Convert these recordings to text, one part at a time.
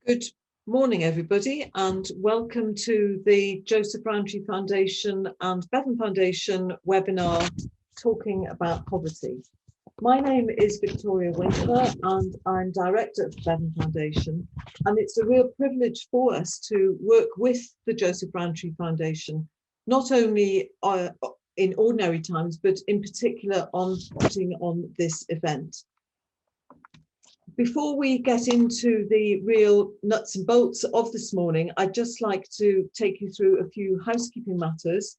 Good morning, everybody, and welcome to the Joseph Rowntree Foundation and Bevan Foundation webinar talking about poverty. My name is Victoria Winkler and I'm Director of the Bevan Foundation, and it's a real privilege for us to work with the Joseph Rowntree Foundation, not only in ordinary times, but in particular on putting on this event. Before we get into the real nuts and bolts of this morning, I'd just like to take you through a few housekeeping matters.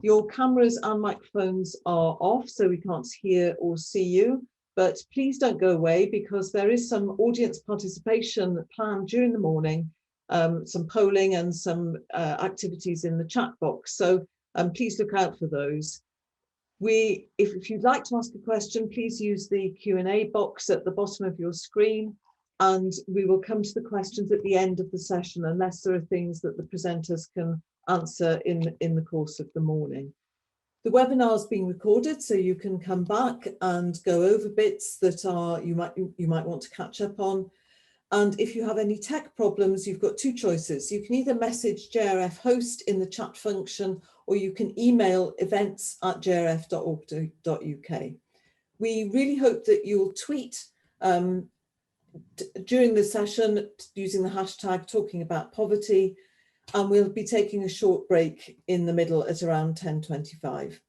Your cameras and microphones are off, so we can't hear or see you, but please don't go away because there is some audience participation planned during the morning, some polling and some activities in the chat box. So please look out for those. If you'd like to ask a question, please use the Q&A box at the bottom of your screen, and we will come to the questions at the end of the session unless there are things that the presenters can answer in the course of the morning. The webinar is being recorded, so you can come back and go over bits that you might want to catch up on. And if you have any tech problems, you've got two choices. You can either message JRF host in the chat function, or you can email events@jrf.org.uk. We really hope that you'll tweet during the session using the hashtag talking about poverty, and we'll be taking a short break in the middle at around 10:25.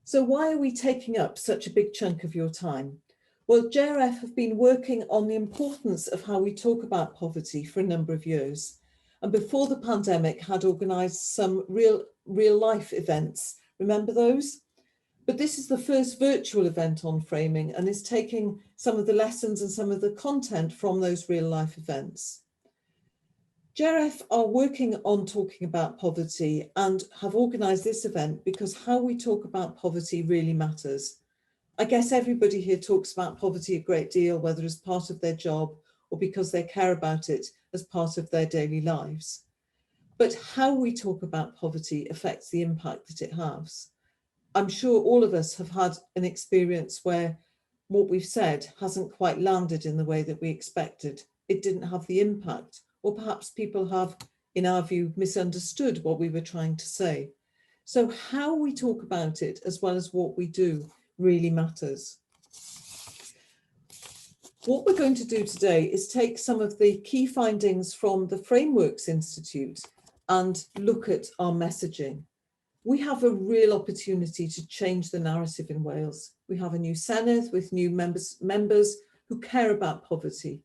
So why are we taking up such a big chunk of your time? Well, JRF have been working on the importance of how we talk about poverty for a number of years, and before the pandemic had organised some real life events. Remember those? But this is the first virtual event on framing and is taking some of the lessons and some of the content from those real life events. JRF are working on talking about poverty and have organised this event because how we talk about poverty really matters. I guess everybody here talks about poverty a great deal, whether as part of their job or because they care about it as part of their daily lives. But how we talk about poverty affects the impact that it has. I'm sure all of us have had an experience where what we've said hasn't quite landed in the way that we expected. It didn't have the impact, or perhaps people have, in our view, misunderstood what we were trying to say. So how we talk about it, as well as what we do, really matters. What we're going to do today is take some of the key findings from the Frameworks Institute and look at our messaging. We have a real opportunity to change the narrative in Wales. We have a new Senedd with new members who care about poverty.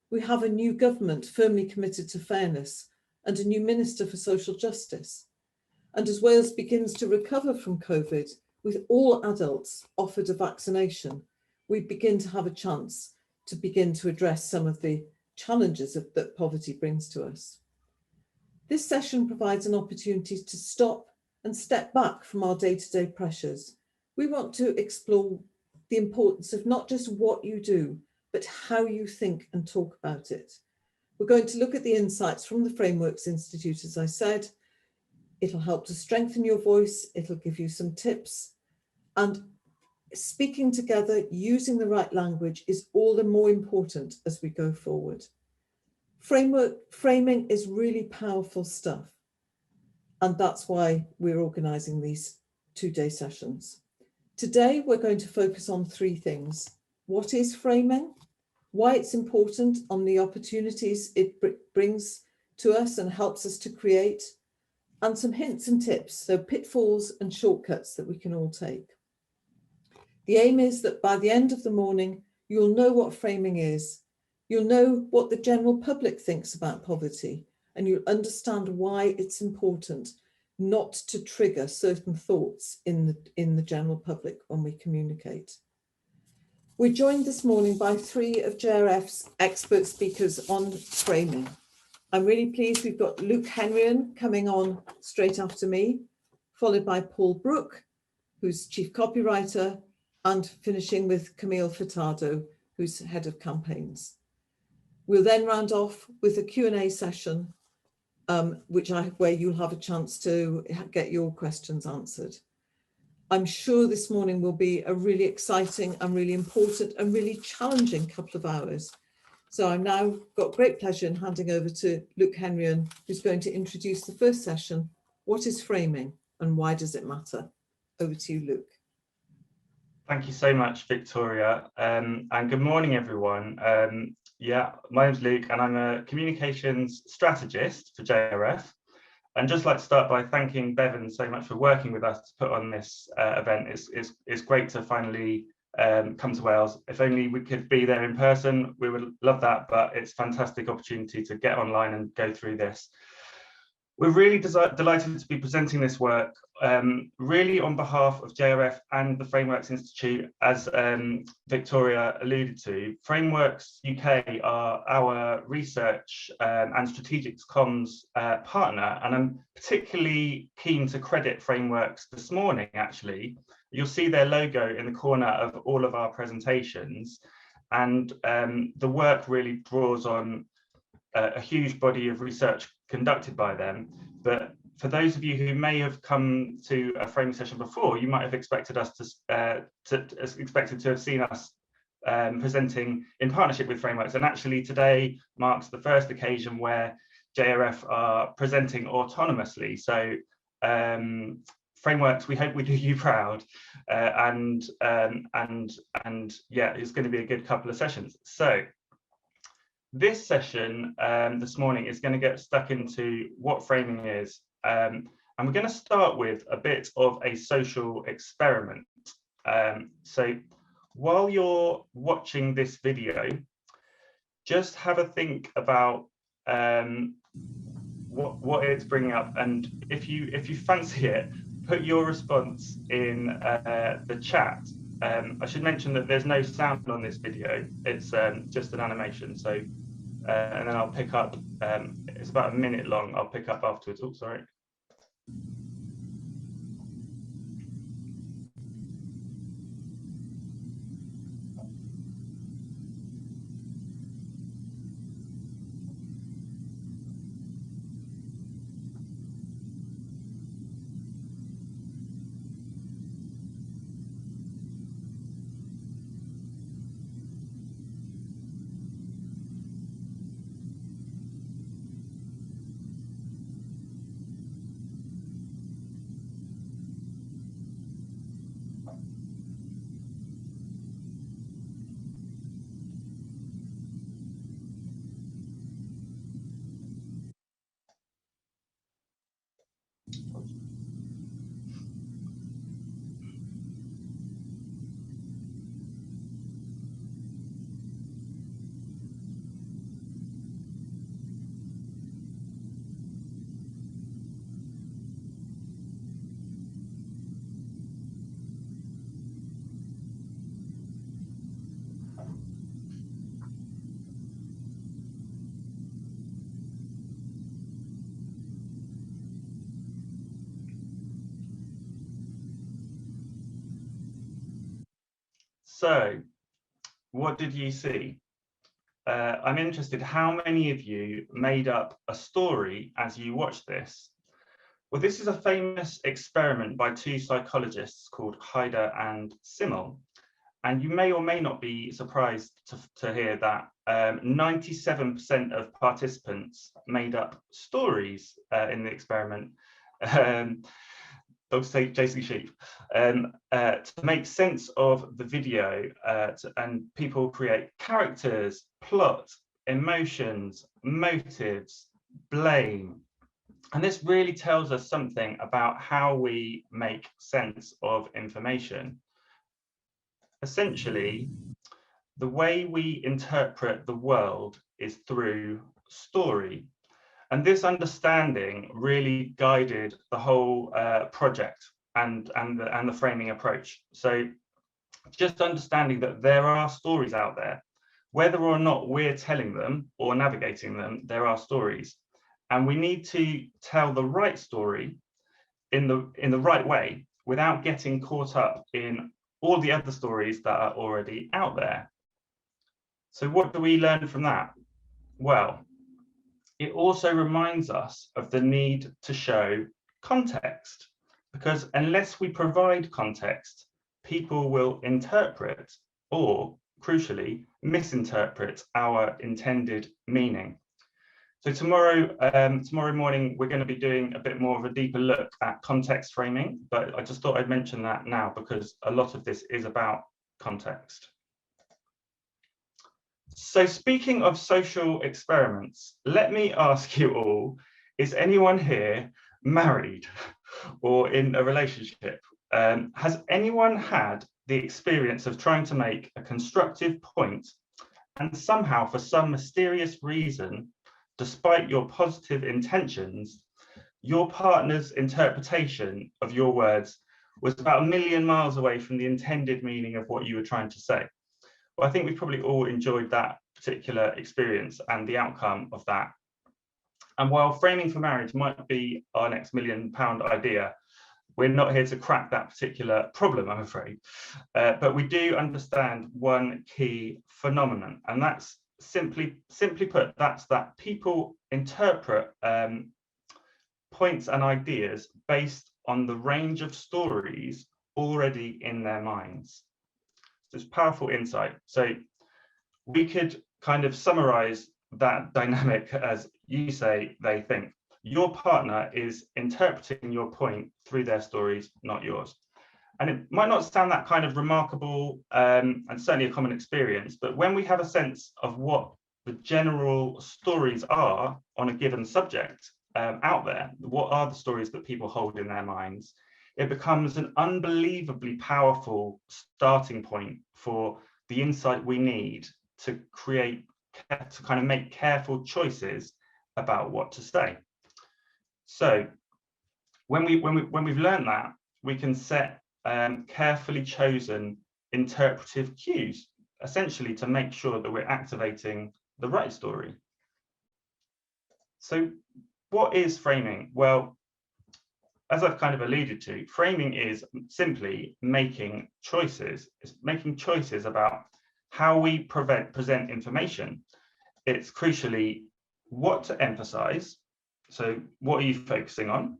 We have a new government firmly committed to fairness and a new Minister for Social Justice. And as Wales begins to recover from COVID, with all adults offered a vaccination, we begin to have a chance to begin to address some of the challenges that poverty brings to us. This session provides an opportunity to stop and step back from our day-to-day pressures. We want to explore the importance of not just what you do, but how you think and talk about it. We're going to look at the insights from the Frameworks Institute, as I said. It'll help to strengthen your voice, it'll give you some tips, and speaking together, using the right language is all the more important as we go forward. Framing is really powerful stuff, and that's why we're organising these two-day sessions. Today, we're going to focus on three things. What is framing? Why it's important, on the opportunities it brings to us and helps us to create, and some hints and tips, so pitfalls and shortcuts that we can all take. The aim is that by the end of the morning, you'll know what framing is, you'll know what the general public thinks about poverty, and you'll understand why it's important not to trigger certain thoughts in the general public when we communicate. We're joined this morning by three of JRF's expert speakers on framing. I'm really pleased we've got Luke Henryan coming on straight after me, followed by Paul Brooke, who's Chief Copywriter, and finishing with Camille Furtado, who's Head of Campaigns. We'll then round off with a Q&A session, where you'll have a chance to get your questions answered. I'm sure this morning will be a really exciting and really important and really challenging couple of hours, So I'm now got great pleasure in handing over to Luke Henryon, who's going to introduce the first session, What is Framing and Why Does It Matter? Over to you, Luke. Thank you so much, Victoria, and good morning, everyone. Yeah, my name's Luke and I'm a communications strategist for JRF. And just like to start by thanking Bevan so much for working with us to put on this event. It's great to finally come to Wales. If only we could be there in person, we would love that, but it's a fantastic opportunity to get online and go through this. We're really delighted to be presenting this work really on behalf of JRF and the Frameworks Institute, as Victoria alluded to. Frameworks UK are our research and strategic comms partner, and I'm particularly keen to credit Frameworks this morning, actually. You'll see their logo in the corner of all of our presentations, and the work really draws on a huge body of research conducted by them. But for those of you who may have come to a framing session before, you might have expected us to have seen us presenting in partnership with Frameworks. And actually today marks the first occasion where JRF are presenting autonomously. So Frameworks, we hope we do you proud, and yeah, it's going to be a good couple of sessions. So this session this morning is going to get stuck into what framing is, and we're going to start with a bit of a social experiment. So while you're watching this video, just have a think about what it's bringing up, and if you fancy it, put your response in the chat. I should mention that there's no sound on this video, it's just an animation. So and then I'll pick up, it's about a minute long, I'll pick up afterwards. Oh, sorry. So, what did you see? I'm interested, how many of you made up a story as you watched this? Well, this is a famous experiment by two psychologists called Haider and Simmel. And you may or may not be surprised to hear that 97% of participants made up stories in the experiment. Dogs chasing sheep, to make sense of the video, and people create characters, plot, emotions, motives, blame. And this really tells us something about how we make sense of information. Essentially, the way we interpret the world is through story. And this understanding really guided the whole project and the framing approach. So just understanding that there are stories out there, whether or not we're telling them or navigating them, there are stories. And we need to tell the right story in the right way without getting caught up in all the other stories that are already out there. So what do we learn from that? Well, it also reminds us of the need to show context, because unless we provide context, people will interpret or crucially, misinterpret our intended meaning. So tomorrow morning, we're going to be doing a bit more of a deeper look at context framing, but I just thought I'd mention that now because a lot of this is about context. So speaking of social experiments, let me ask you all, is anyone here married or in a relationship? Has anyone had the experience of trying to make a constructive point and somehow, for some mysterious reason, despite your positive intentions, your partner's interpretation of your words was about 1,000,000 miles away from the intended meaning of what you were trying to say? Well, I think we've probably all enjoyed that particular experience and the outcome of that. And while framing for marriage might be our next £1,000,000 idea, we're not here to crack that particular problem, I'm afraid. But we do understand one key phenomenon, and that's simply put, that's that people interpret points and ideas based on the range of stories already in their minds. It's powerful insight. So we could kind of summarize that dynamic as you say, they think. Your partner is interpreting your point through their stories, not yours. And it might not sound that kind of remarkable and certainly a common experience, but when we have a sense of what the general stories are on a given subject out there, what are the stories that people hold in their minds, it becomes an unbelievably powerful starting point for the insight we need to kind of make careful choices about what to say. So when we've learned that, we can set carefully chosen interpretive cues, essentially to make sure that we're activating the right story. So what is framing? Well, as I've kind of alluded to, framing is simply making choices. It's making choices about how we present information. It's crucially what to emphasize. So what are you focusing on?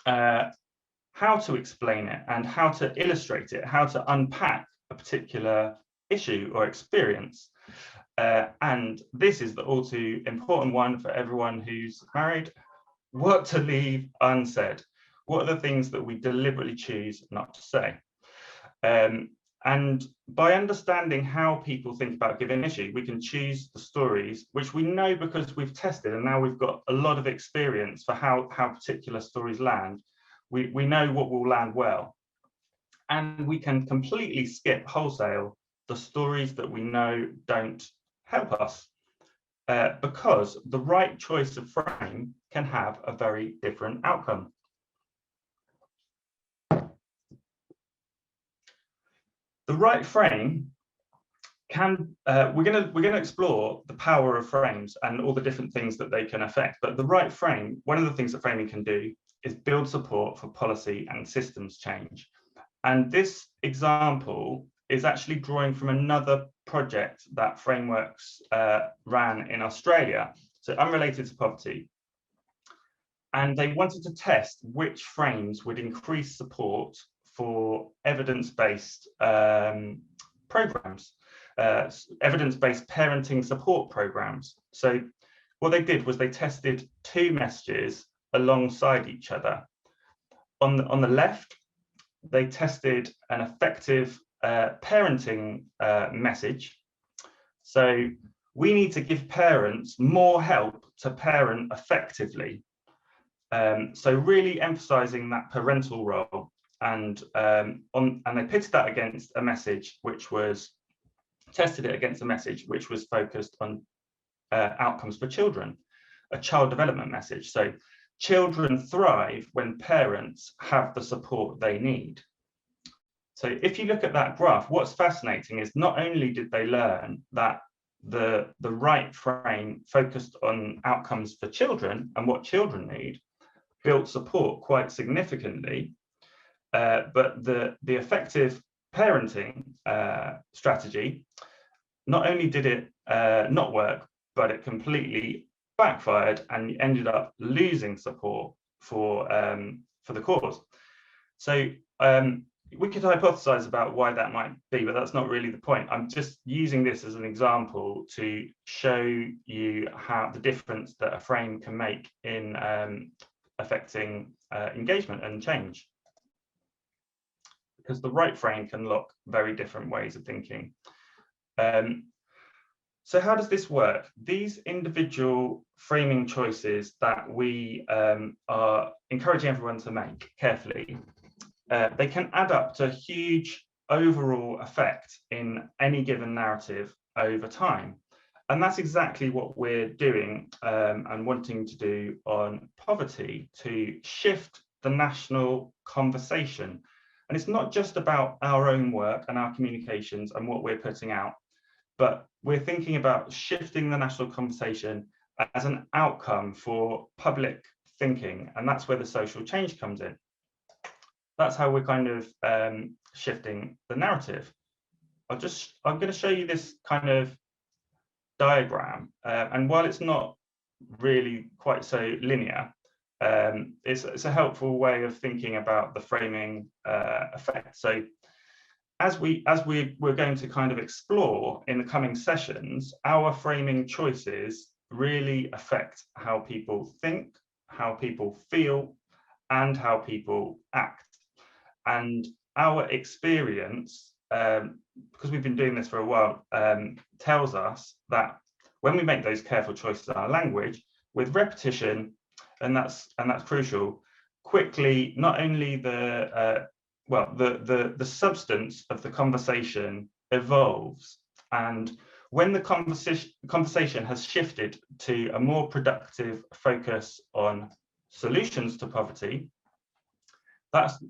How to explain it and how to illustrate it, how to unpack a particular issue or experience. And this is the all too important one for everyone who's married: what to leave unsaid. What are the things that we deliberately choose not to say? And by understanding how people think about given issue, we can choose the stories which we know because we've tested, and now we've got a lot of experience for how particular stories land. We know what will land well. And we can completely skip wholesale the stories that we know don't help us, because the right choice of frame can have a very different outcome. The right frame can, we're gonna explore the power of frames and all the different things that they can affect. But the right frame, one of the things that framing can do is build support for policy and systems change. And this example is actually drawing from another project that Frameworks ran in Australia, so unrelated to poverty. And they wanted to test which frames would increase support for evidence-based programs, evidence-based parenting support programs. So what they did was they tested two messages alongside each other. On the left, they tested an effective parenting message. So we need to give parents more help to parent effectively. So really emphasizing that parental role, and they pitted that against a message which was tested it against a message which was focused on outcomes for children, a child development message. So children thrive when parents have the support they need. So if you look at that graph, what's fascinating is not only did they learn that the right frame focused on outcomes for children and what children need, built support quite significantly, but the effective parenting strategy, not only did it not work, but it completely backfired and ended up losing support for the cause. So we could hypothesize about why that might be, but that's not really the point. I'm just using this as an example to show you how the difference that a frame can make in affecting engagement and change. Because the right frame can lock very different ways of thinking. So how does this work? These individual framing choices that we are encouraging everyone to make carefully, they can add up to a huge overall effect in any given narrative over time. And that's exactly what we're doing and wanting to do on poverty, to shift the national conversation. And it's not just about our own work and our communications and what we're putting out, but we're thinking about shifting the national conversation as an outcome for public thinking. And that's where the social change comes in. That's how we're kind of shifting the narrative. I'm going to show you this kind of diagram. And while it's not really quite so linear, it's a helpful way of thinking about the framing effect. So as we're going to kind of explore in the coming sessions, our framing choices really affect how people think, how people feel, and how people act. And our experience, because we've been doing this for a while, tells us that when we make those careful choices in our language, with repetition, and that's crucial, quickly, not only the substance of the conversation evolves, and when the conversation has shifted to a more productive focus on solutions to poverty,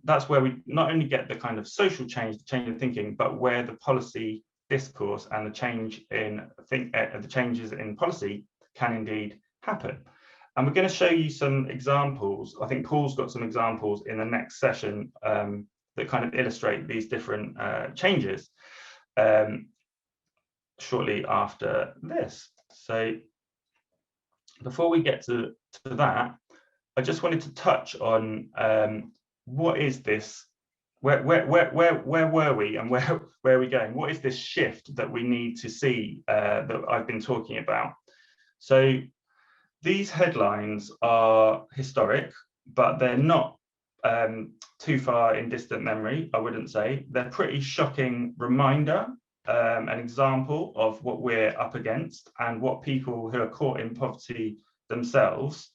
that's where we not only get the kind of social change, the change in thinking, but where the policy discourse and the change in the changes in policy can indeed happen. And we're going to show you some examples. I think Paul's got some examples in the next session that kind of illustrate these different changes shortly after this. So before we get to that, I just wanted to touch on what is this? Where were we, and where are we going? What is this shift that we need to see that I've been talking about? So these headlines are historic, but they're not too far in distant memory, I wouldn't say. They're pretty shocking reminder, an example of what we're up against and what people who are caught in poverty themselves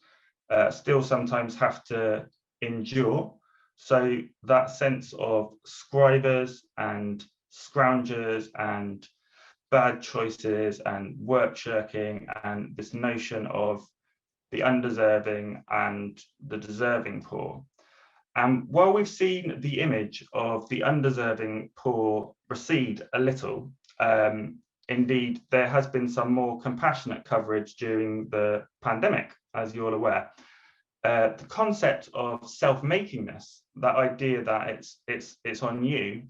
still sometimes have to endure. So that sense of scribers and scroungers and bad choices and work shirking, and this notion of the undeserving and the deserving poor. And while we've seen the image of the undeserving poor recede a little, indeed, there has been some more compassionate coverage during the pandemic, as you're all aware. The concept of self-makingness, that idea that it's on you,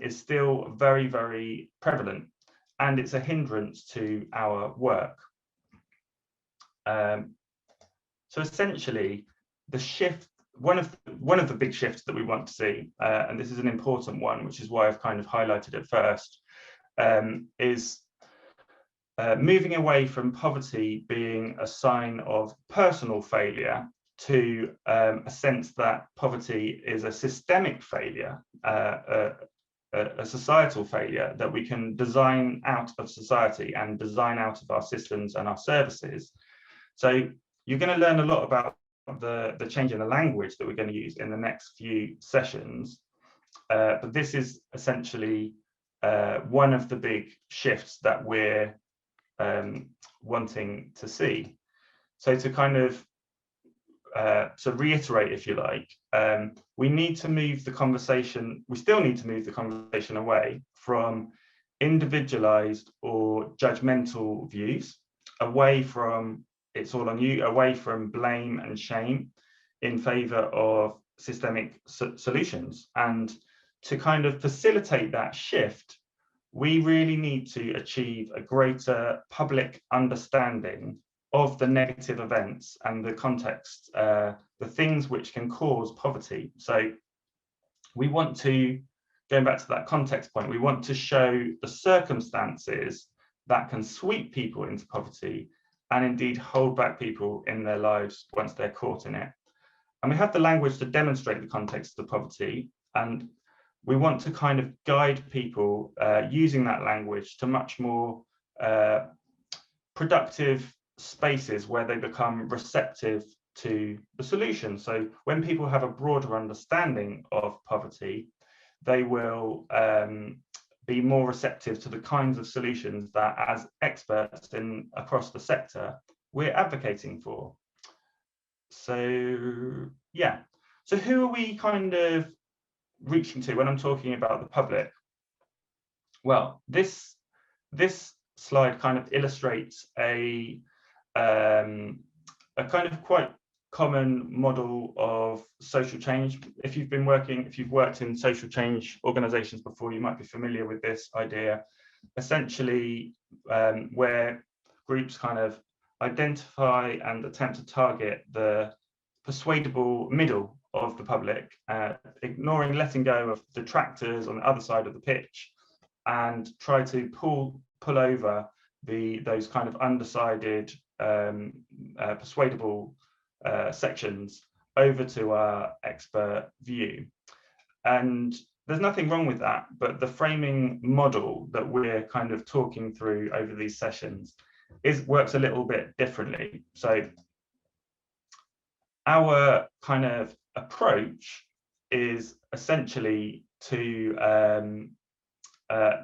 is still very, very prevalent, and it's a hindrance to our work. So essentially, the shift, one of the big shifts that we want to see, and this is an important one, which is why I've kind of highlighted it first, is moving away from poverty being a sign of personal failure to a sense that poverty is a systemic failure, a societal failure that we can design out of society and design out of our systems and our services. So you're going to learn a lot about the change in the language that we're going to use in the next few sessions. But this is essentially one of the big shifts that we're wanting to see. So to kind of to reiterate, if you like, we need to move the conversation, we still need to move the conversation away from individualized or judgmental views, away from it's all on you, away from blame and shame, in favor of systemic solutions. And to kind of facilitate that shift, we really need to achieve a greater public understanding of the negative events and the context, the things which can cause poverty. So we want to going back to that context point, we want to show the circumstances that can sweep people into poverty and indeed hold back people in their lives once they're caught in it. And we have the language to demonstrate the context of poverty, and we want to kind of guide people using that language to much more productive spaces where they become receptive to the solution. So when people have a broader understanding of poverty, they will be more receptive to the kinds of solutions that, as experts across the sector, we're advocating for. So yeah, so who are we kind of reaching to when I'm talking about the public? Well, this slide kind of illustrates a kind of quite common model of social change. If you've worked in social change organizations before, you might be familiar with this idea. Essentially, where groups kind of identify and attempt to target the persuadable middle of the public, letting go of detractors on the other side of the pitch, and try to pull over those kind of undecided, persuadable sections over to our expert view. And there's nothing wrong with that, but the framing model that we're kind of talking through over these sessions works a little bit differently. So our kind of approach is essentially to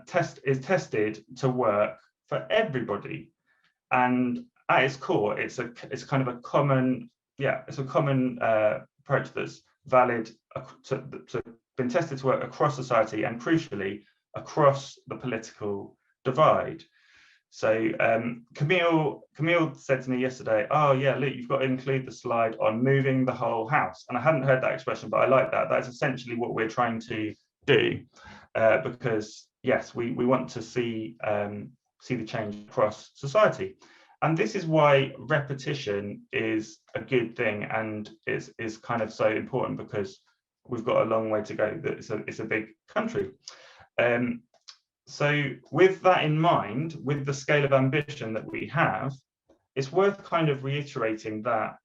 tested to work for everybody, and at its core, it's kind of a common approach that's valid, been tested to work across society and crucially across the political divide. So Camille said to me yesterday, oh yeah, Luke, you've got to include the slide on moving the whole house. And I hadn't heard that expression, but I like that. That's essentially what we're trying to do, because yes, we want to see the change across society. And this is why repetition is a good thing and is kind of so important, because we've got a long way to go. It's a big country. So with that in mind, with the scale of ambition that we have, it's worth kind of reiterating that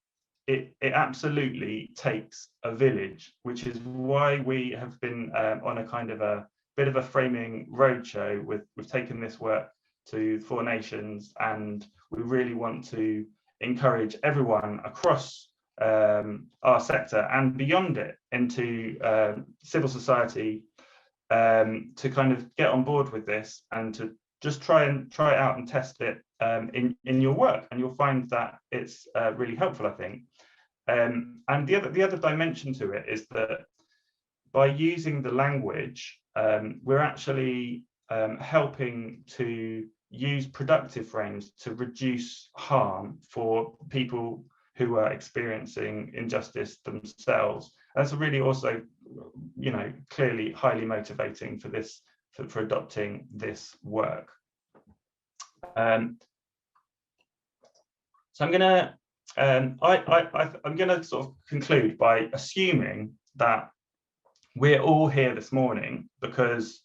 it absolutely takes a village, which is why we have been on a kind of a bit of a framing roadshow. We've taken this work to 4 nations, and we really want to encourage everyone across our sector and beyond it into civil society to kind of get on board with this and to just try it out and test it in your work, and you'll find that it's really helpful, I think. And the other dimension to it is that by using the language, we're actually helping to use productive frames to reduce harm for people who are experiencing injustice themselves. That's really also, clearly highly motivating for this, for adopting this work. So I'm gonna I'm gonna sort of conclude by assuming that we're all here this morning because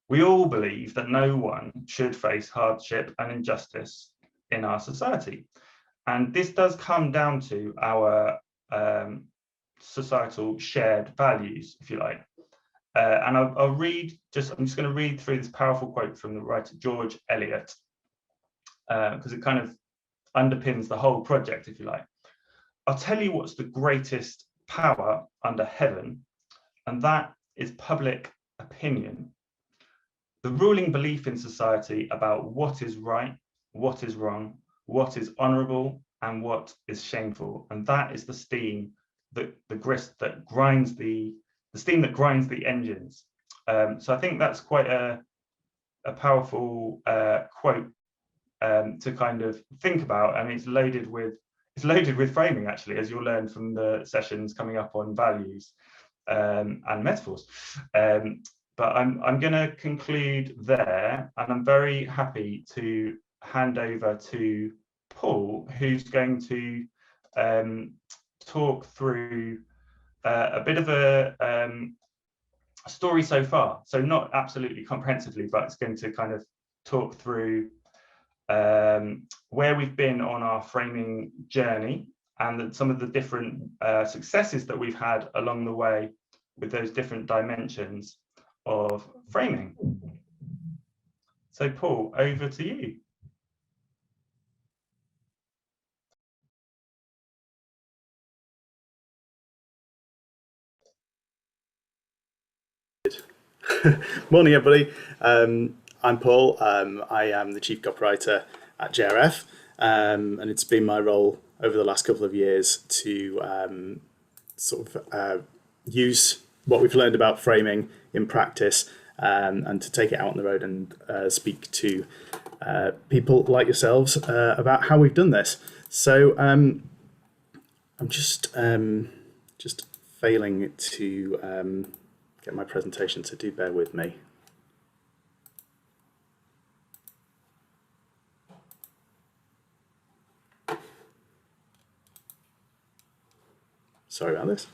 we all believe that no one should face hardship and injustice in our society. And this does come down to our societal shared values, if you like. And I'm just going to read through this powerful quote from the writer George Eliot, because it kind of underpins the whole project, if you like. I'll tell you what's the greatest power under heaven, and that is public opinion. The ruling belief in society about what is right, what is wrong, what is honourable, and what is shameful. And that is the steam that grinds the steam that grinds the engines. So I think that's quite a powerful quote to kind of think about, and it's loaded with framing, actually, as you'll learn from the sessions coming up on values and metaphors. But I'm going to conclude there, and I'm very happy to hand over to Paul, who's going to talk through a bit of story so far. So not absolutely comprehensively, but it's going to kind of talk through where we've been on our framing journey and some of the different successes that we've had along the way with those different dimensions of framing. So Paul, over to you. Morning, everybody. I'm Paul. I am the Chief Copywriter at JRF, and it's been my role over the last couple of years to use what we've learned about framing in practice and to take it out on the road and speak to people like yourselves about how we've done this. So I'm just failing to get my presentation, so do bear with me. Sorry about this.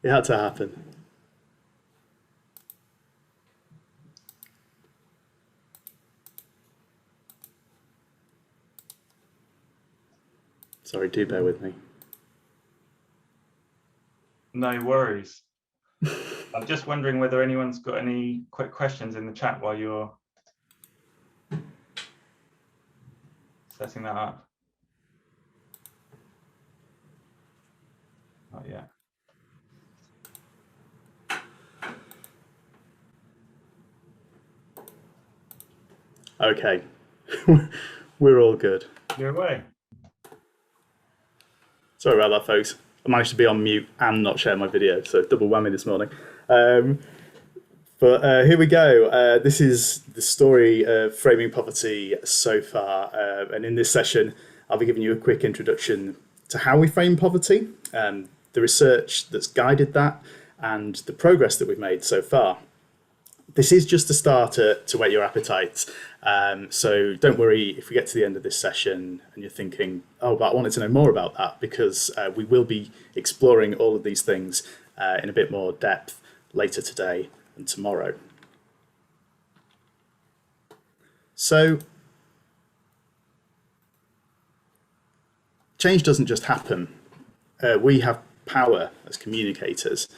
It had to happen. Sorry, do bear with me. No worries. I'm just wondering whether anyone's got any quick questions in the chat while you're setting that up. Not yet. Okay, we're all good. You're away. Sorry about that, folks. I managed to be on mute and not share my video, so double whammy this morning. But here we go. This is the story of framing poverty so far. And in this session, I'll be giving you a quick introduction to how we frame poverty, the research that's guided that, and the progress that we've made so far. This is just a starter to whet your appetites. So don't worry if we get to the end of this session and you're thinking, oh, but I wanted to know more about that, because we will be exploring all of these things in a bit more depth later today and tomorrow. So change doesn't just happen. We have power as communicators.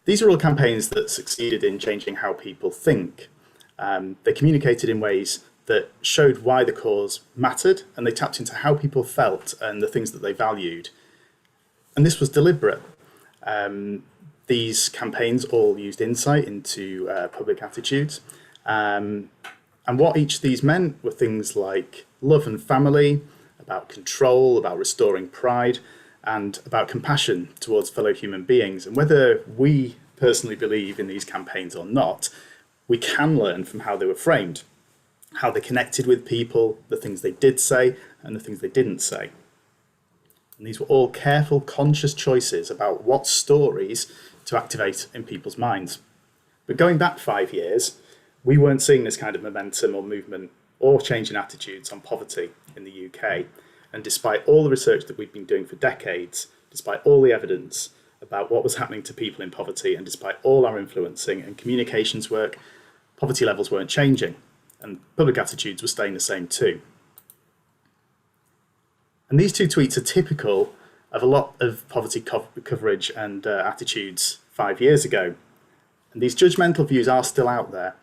These are all campaigns that succeeded in changing how people think. They communicated in ways that showed why the cause mattered, and they tapped into how people felt and the things that they valued. And this was deliberate. These campaigns all used insight into public attitudes. And what each of these meant were things like love and family, about control, about restoring pride, and about compassion towards fellow human beings. And whether we personally believe in these campaigns or not, we can learn from how they were framed, how they connected with people, the things they did say, and the things they didn't say. And these were all careful, conscious choices about what stories to activate in people's minds. But going back 5 years, we weren't seeing this kind of momentum or movement or change in attitudes on poverty in the UK. And despite all the research that we've been doing for decades, despite all the evidence about what was happening to people in poverty, and despite all our influencing and communications work, poverty levels weren't changing, and public attitudes were staying the same too. And these two tweets are typical of a lot of poverty coverage and attitudes 5 years ago. And these judgmental views are still out there.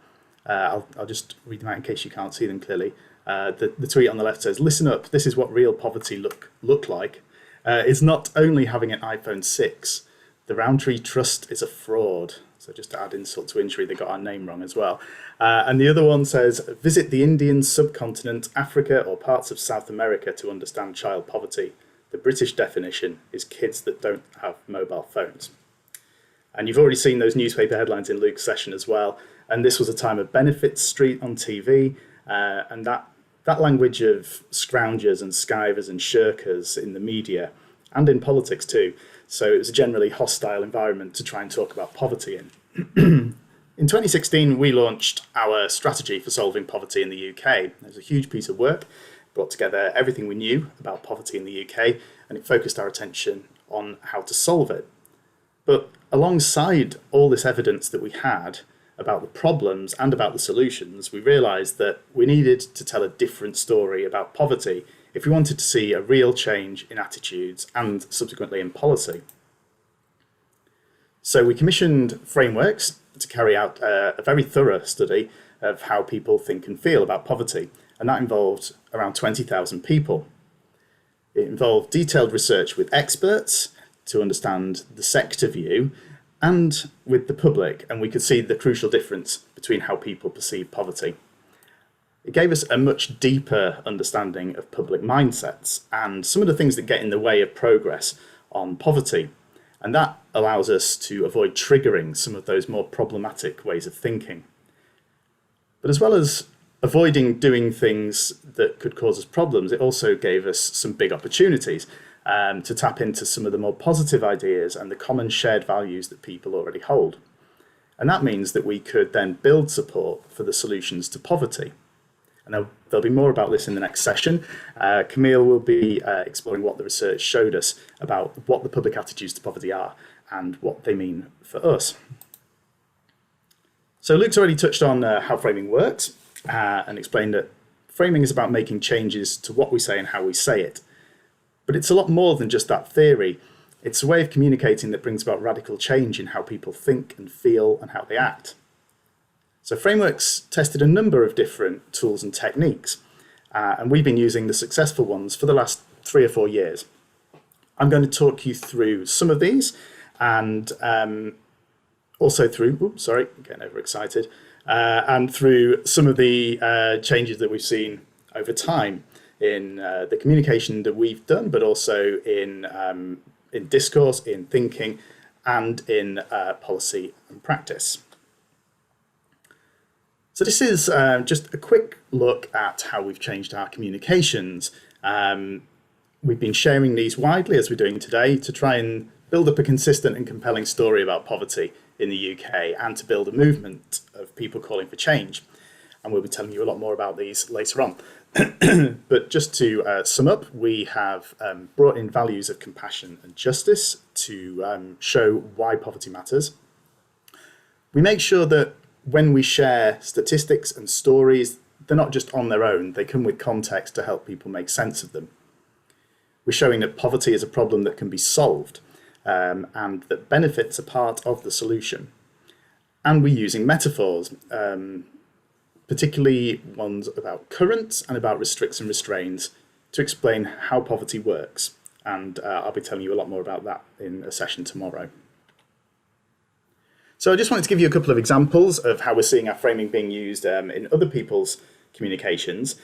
I'll just read them out in case you can't see them clearly. The tweet on the left says, "Listen up, this is what real poverty look like. It's not only having an iPhone 6. The Roundtree Trust is a fraud." So just to add insult to injury, they got our name wrong as well. And the other one says, "Visit the Indian subcontinent, Africa, or parts of South America to understand child poverty. The British definition is kids that don't have mobile phones." And you've already seen those newspaper headlines in Luke's session as well. And this was a time of Benefit Street on TV, and that language of scroungers and skivers and shirkers in the media and in politics too. So it was a generally hostile environment to try and talk about poverty in. In 2016, we launched our strategy for solving poverty in the UK. It was a huge piece of work, brought together everything we knew about poverty in the UK, and it focused our attention on how to solve it. But alongside all this evidence that we had about the problems and about the solutions, we realised that we needed to tell a different story about poverty if we wanted to see a real change in attitudes and subsequently in policy. So we commissioned Frameworks to carry out a very thorough study of how people think and feel about poverty, and that involved around 20,000 people. It involved detailed research with experts to understand the sector view and with the public, and we could see the crucial difference between how people perceive poverty. It gave us a much deeper understanding of public mindsets and some of the things that get in the way of progress on poverty. And that allows us to avoid triggering some of those more problematic ways of thinking. But as well as avoiding doing things that could cause us problems, it also gave us some big opportunities to tap into some of the more positive ideas and the common shared values that people already hold. And that means that we could then build support for the solutions to poverty. And there'll be more about this in the next session. Camille will be exploring what the research showed us about what the public attitudes to poverty are and what they mean for us. So Luke's already touched on how framing works and explained that framing is about making changes to what we say and how we say it. But it's a lot more than just that theory. It's a way of communicating that brings about radical change in how people think and feel and how they act. So Frameworks tested a number of different tools and techniques, and we've been using the successful ones for the last 3 or 4 years. I'm going to talk you through some of these and also through, getting overexcited, and through some of the changes that we've seen over time in the communication that we've done, but also in discourse, in thinking, and in policy and practice. So this is just a quick look at how we've changed our communications. We've been sharing these widely, as we're doing today, to try and build up a consistent and compelling story about poverty in the UK and to build a movement of people calling for change. And we'll be telling you a lot more about these later on. But just to sum up, we have brought in values of compassion and justice to show why poverty matters. We make sure that when we share statistics and stories, they're not just on their own, they come with context to help people make sense of them. We're showing that poverty is a problem that can be solved and that benefits are part of the solution. And we're using metaphors, particularly ones about currents and about restricts and restraints to explain how poverty works. And I'll be telling you a lot more about that in a session tomorrow. So I just wanted to give you a couple of examples of how we're seeing our framing being used in other people's communications.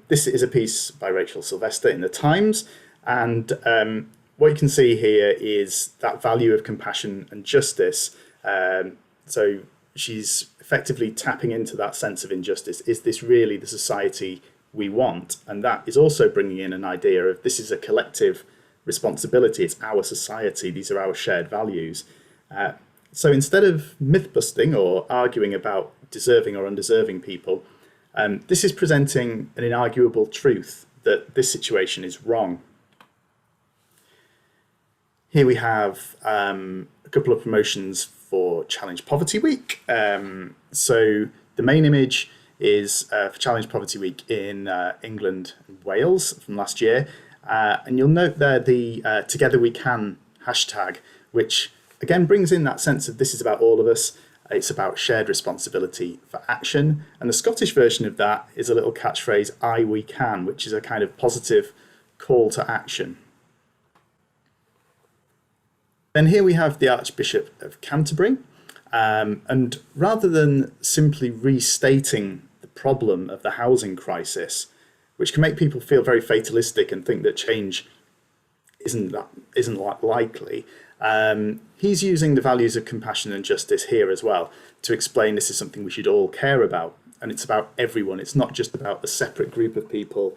This is a piece by Rachel Sylvester in the Times, and what you can see here is that value of compassion and justice. So she's effectively tapping into that sense of injustice. Is this really the society we want? And that is also bringing in an idea of this is a collective responsibility. It's our society. These are our shared values. So instead of myth busting or arguing about deserving or undeserving people, this is presenting an inarguable truth that this situation is wrong. Here we have a couple of promotions for Challenge Poverty Week. So the main image is for Challenge Poverty Week in England and Wales from last year. And you'll note there the Together We Can hashtag, which again brings in that sense of this is about all of us. It's about shared responsibility for action. And the Scottish version of that is a little catchphrase, I we can, which is a kind of positive call to action. Then here we have the Archbishop of Canterbury. And rather than simply restating the problem of the housing crisis, which can make people feel very fatalistic and think that change isn't likely, he's using the values of compassion and justice here as well to explain this is something we should all care about, and it's about everyone. It's not just about a separate group of people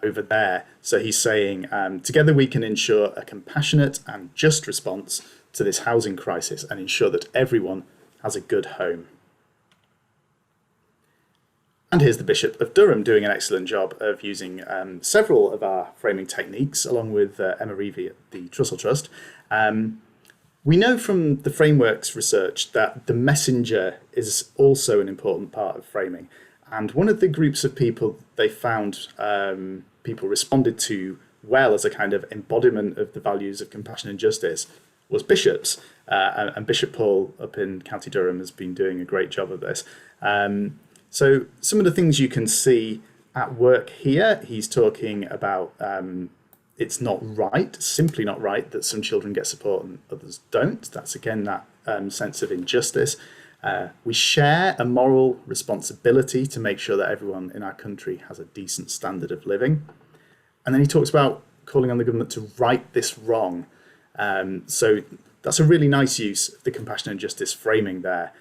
over there. So he's saying, together we can ensure a compassionate and just response to this housing crisis and ensure that everyone has a good home. And here's the Bishop of Durham doing an excellent job of using several of our framing techniques, along with Emma Reevey at the Trussell Trust. We know from the frameworks research that the messenger is also an important part of framing. And one of the groups of people they found people responded to well as a kind of embodiment of the values of compassion and justice was bishops. And Bishop Paul up in County Durham has been doing a great job of this. So some of the things you can see at work here, he's talking about it's not right, simply not right, that some children get support and others don't. That's again that sense of injustice. We share a moral responsibility to make sure that everyone in our country has a decent standard of living. And then he talks about calling on the government to right this wrong. So that's a really nice use of the compassion and justice framing there.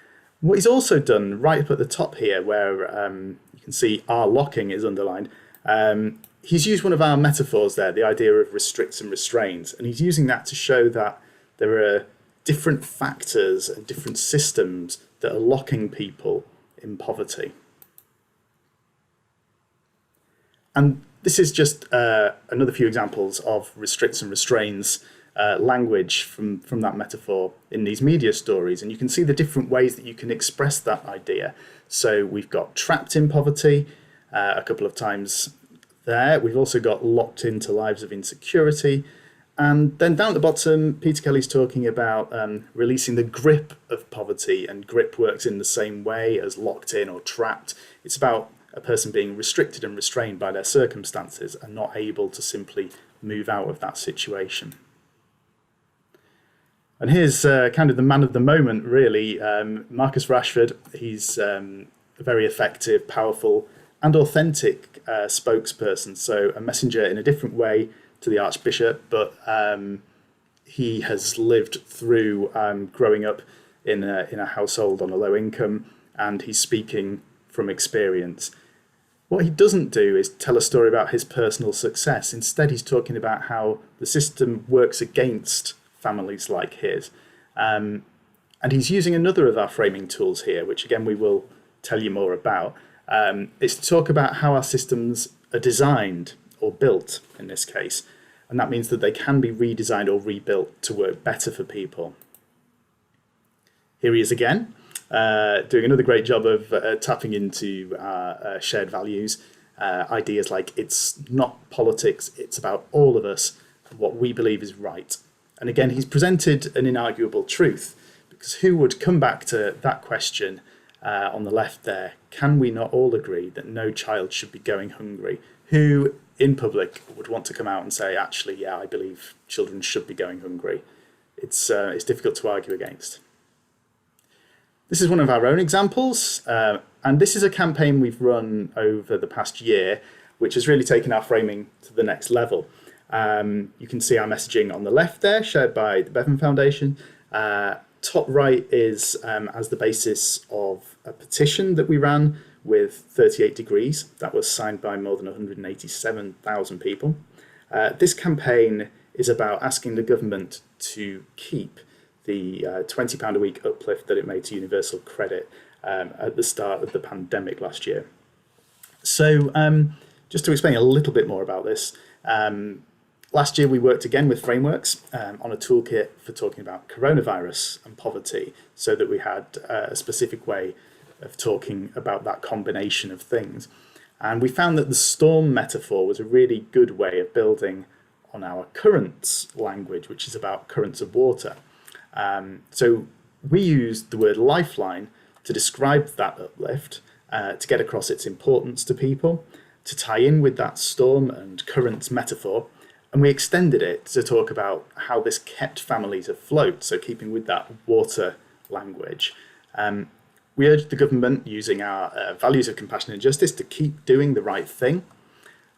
What he's also done right up at the top here, where you can see our locking is underlined, he's used one of our metaphors there, the idea of restricts and restrains, and he's using that to show that there are different factors and different systems that are locking people in poverty. And this is just another few examples of restricts and restrains language from that metaphor in these media stories, and you can see the different ways that you can express that idea. So we've got trapped in poverty a couple of times there. We've also got locked into lives of insecurity, and then down at the bottom Peter Kelly's talking about releasing the grip of poverty, and grip works in the same way as locked in or trapped. It's about a person being restricted and restrained by their circumstances and not able to simply move out of that situation. And here's kind of the man of the moment, really, Marcus Rashford. He's a very effective, powerful and authentic spokesperson. So a messenger in a different way to the Archbishop, but he has lived through growing up in a household on a low income, and he's speaking from experience. What he doesn't do is tell a story about his personal success. Instead, he's talking about how the system works against families like his. And he's using another of our framing tools here, which again we will tell you more about. It's to talk about how our systems are designed or built in this case. And that means that they can be redesigned or rebuilt to work better for people. Here he is again, doing another great job of tapping into our shared values. Ideas like it's not politics, it's about all of us and what we believe is right. And again, he's presented an inarguable truth, because who would come back to that question on the left there? Can we not all agree that no child should be going hungry? Who in public would want to come out and say, actually, yeah, I believe children should be going hungry? It's difficult to argue against. This is one of our own examples, and this is a campaign we've run over the past year, which has really taken our framing to the next level. You can see our messaging on the left there, shared by the Bevan Foundation. Top right is as the basis of a petition that we ran with 38 degrees. That was signed by more than 187,000 people. This campaign is about asking the government to keep the £20 a week uplift that it made to universal credit at the start of the pandemic last year. So just to explain a little bit more about this, last year we worked again with frameworks on a toolkit for talking about coronavirus and poverty, so that we had a specific way of talking about that combination of things. And we found that the storm metaphor was a really good way of building on our currents language, which is about currents of water. So we used the word lifeline to describe that uplift, to get across its importance to people, to tie in with that storm and currents metaphor. And we extended it to talk about how this kept families afloat, so keeping with that water language. We urged the government, using our values of compassion and justice, to keep doing the right thing.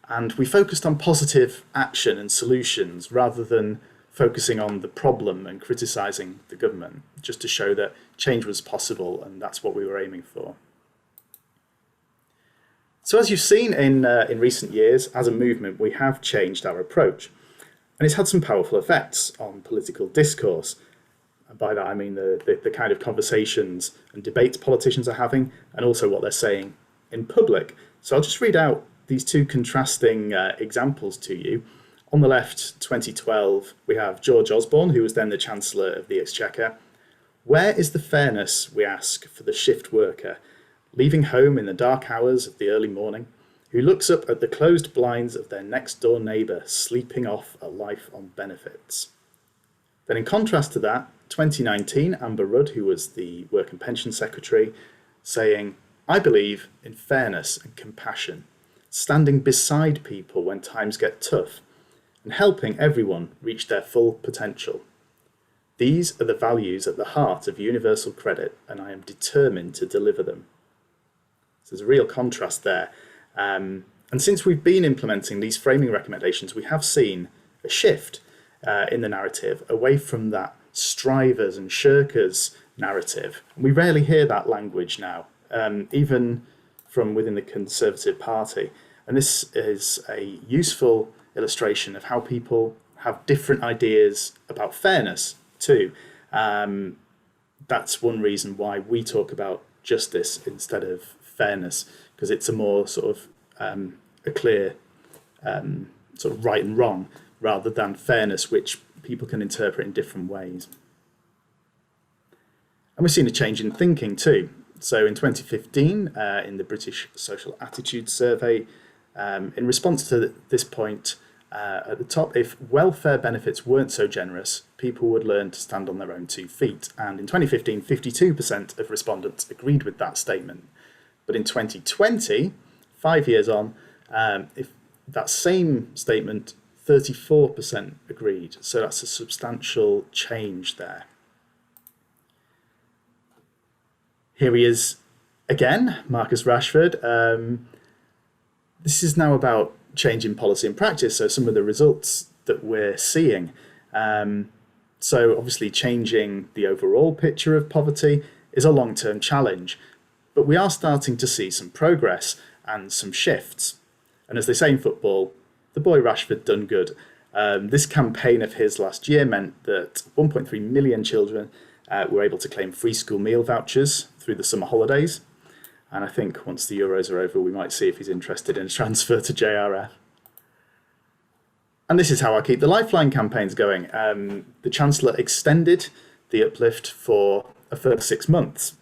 And we focused on positive action and solutions rather than focusing on the problem and criticising the government, just to show that change was possible, and that's what we were aiming for. So as you've seen in recent years, as a movement, we have changed our approach, and it's had some powerful effects on political discourse. And by that I mean the kind of conversations and debates politicians are having, and also what they're saying in public. So I'll just read out these two contrasting examples to you. On the left, 2012, we have George Osborne, who was then the Chancellor of the Exchequer. Where is the fairness, we ask, for the shift worker, leaving home in the dark hours of the early morning, who looks up at the closed blinds of their next-door neighbour sleeping off a life on benefits? Then in contrast to that, 2019, Amber Rudd, who was the Work and Pension Secretary, saying, I believe in fairness and compassion, standing beside people when times get tough, and helping everyone reach their full potential. These are the values at the heart of universal credit, and I am determined to deliver them. So there's a real contrast there. And since we've been implementing these framing recommendations, we have seen a shift in the narrative away from that strivers and shirkers narrative. And we rarely hear that language now, even from within the Conservative Party. And this is a useful illustration of how people have different ideas about fairness too. That's one reason why we talk about justice instead of fairness, because it's a more sort of a clear sort of right and wrong, rather than fairness, which people can interpret in different ways. And we've seen a change in thinking too. So in 2015, in the British Social Attitudes Survey, in response to this point, at the top, if welfare benefits weren't so generous, people would learn to stand on their own 2 feet. And in 2015, 52% of respondents agreed with that statement. But in 2020, 5 years on, if that same statement, 34% agreed. So that's a substantial change there. Here he is again, Marcus Rashford. This is now about change in policy and practice, so some of the results that we're seeing. So obviously changing the overall picture of poverty is a long-term challenge, but we are starting to see some progress and some shifts. And as they say in football, the boy Rashford done good. This campaign of his last year meant that 1.3 million children were able to claim free school meal vouchers through the summer holidays. And I think once the Euros are over, we might see if he's interested in a transfer to JRF. And this is how I keep the Lifeline campaigns going. The Chancellor extended the uplift for a further 6 months.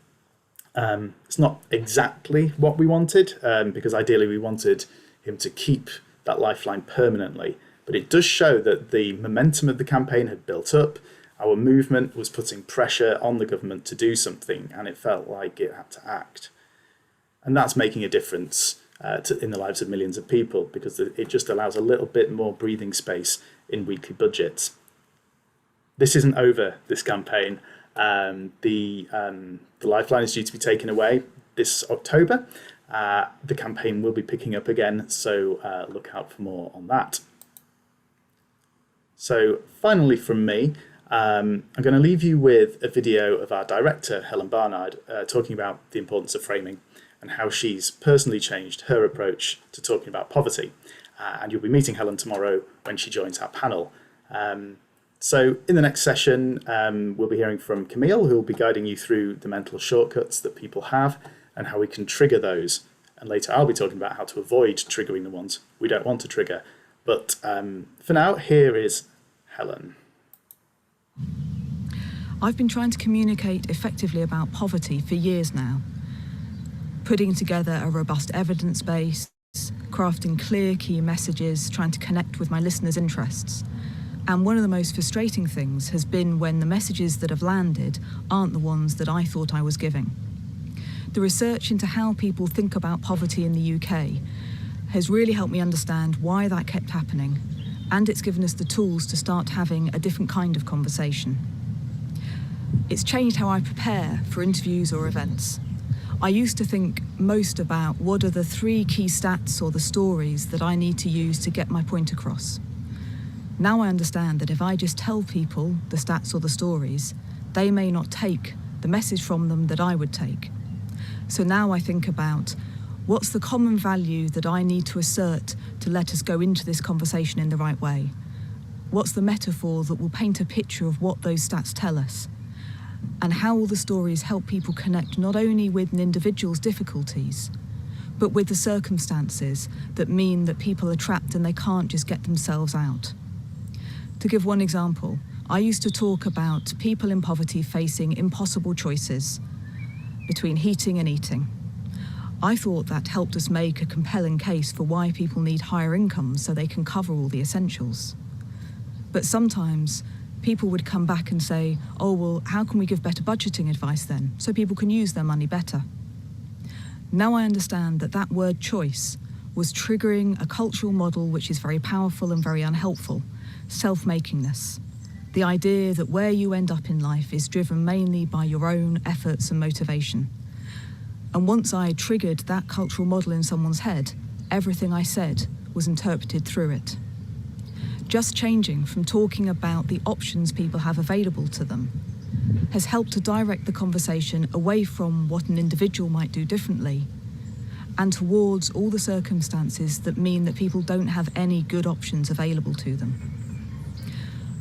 It's not exactly what we wanted, because ideally we wanted him to keep that Lifeline permanently. But it does show that the momentum of the campaign had built up. Our movement was putting pressure on the government to do something, and it felt like it had to act. And that's making a difference in the lives of millions of people, because it just allows a little bit more breathing space in weekly budgets. This isn't over, this campaign. The Lifeline is due to be taken away this October. The campaign will be picking up again, so look out for more on that. So finally from me, I'm going to leave you with a video of our director, Helen Barnard, talking about the importance of framing and how she's personally changed her approach to talking about poverty. And you'll be meeting Helen tomorrow when she joins our panel. So in the next session, we'll be hearing from Camille, who will be guiding you through the mental shortcuts that people have and how we can trigger those. And later I'll be talking about how to avoid triggering the ones we don't want to trigger. But for now, here is Helen. I've been trying to communicate effectively about poverty for years now, putting together a robust evidence base, crafting clear key messages, trying to connect with my listeners' interests. And one of the most frustrating things has been when the messages that have landed aren't the ones that I thought I was giving. The research into how people think about poverty in the UK has really helped me understand why that kept happening, and it's given us the tools to start having a different kind of conversation. It's changed how I prepare for interviews or events. I used to think most about what are the 3 key stats or the stories that I need to use to get my point across. Now I understand that if I just tell people the stats or the stories, they may not take the message from them that I would take. So now I think about what's the common value that I need to assert to let us go into this conversation in the right way? What's the metaphor that will paint a picture of what those stats tell us? And how will the stories help people connect not only with an individual's difficulties, but with the circumstances that mean that people are trapped and they can't just get themselves out. To give one example, I used to talk about people in poverty facing impossible choices between heating and eating. I thought that helped us make a compelling case for why people need higher incomes so they can cover all the essentials. But sometimes people would come back and say, oh, well, how can we give better budgeting advice then, so people can use their money better? Now I understand that that word choice was triggering a cultural model which is very powerful and very unhelpful, self-makingness. The idea that where you end up in life is driven mainly by your own efforts and motivation. And once I triggered that cultural model in someone's head, everything I said was interpreted through it. Just changing from talking about the options people have available to them has helped to direct the conversation away from what an individual might do differently and towards all the circumstances that mean that people don't have any good options available to them.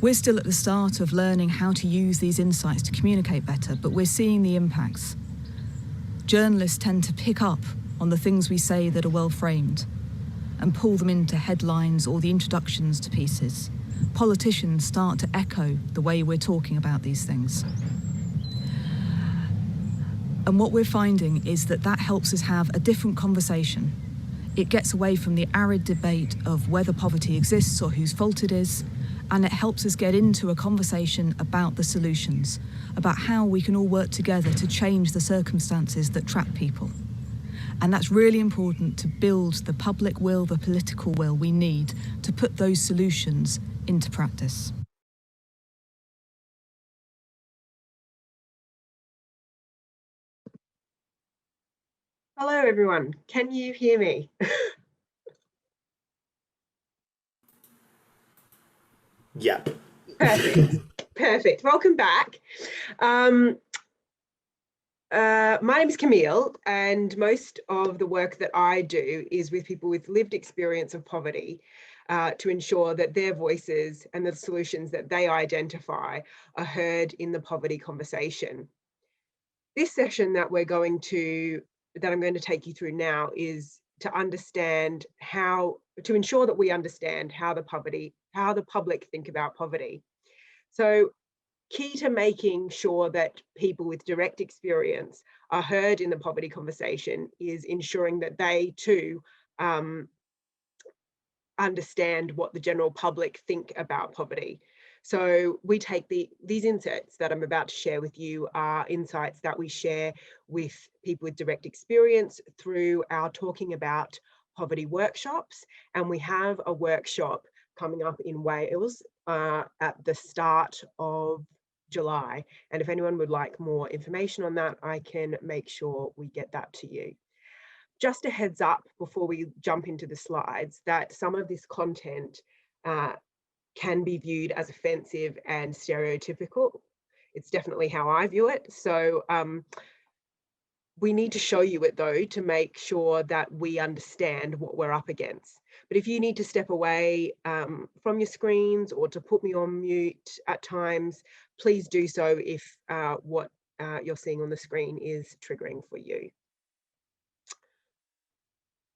We're still at the start of learning how to use these insights to communicate better, but we're seeing the impacts. Journalists tend to pick up on the things we say that are well framed and pull them into headlines or the introductions to pieces. Politicians start to echo the way we're talking about these things. And what we're finding is that that helps us have a different conversation. It gets away from the arid debate of whether poverty exists or whose fault it is, and it helps us get into a conversation about the solutions, about how we can all work together to change the circumstances that trap people. And that's really important to build the public will, the political will we need to put those solutions into practice. Hello, everyone. Can you hear me? Yeah. Perfect. Perfect. Welcome back. My name is Camille, and most of the work that I do is with people with lived experience of poverty to ensure that their voices and the solutions that they identify are heard in the poverty conversation. This session that I'm going to take you through now is to ensure that we understand how the public think about poverty. So key to making sure that people with direct experience are heard in the poverty conversation is ensuring that they too understand what the general public think about poverty. So we take these insights that I'm about to share with you are insights that we share with people with direct experience through our Talking About Poverty workshops. And we have a workshop coming up in Wales at the start of July. And if anyone would like more information on that, I can make sure we get that to you. Just a heads up before we jump into the slides that some of this content can be viewed as offensive and stereotypical. It's definitely how I view it. So we need to show you it though to make sure that we understand what we're up against. But if you need to step away from your screens or to put me on mute at times, please do so if what you're seeing on the screen is triggering for you.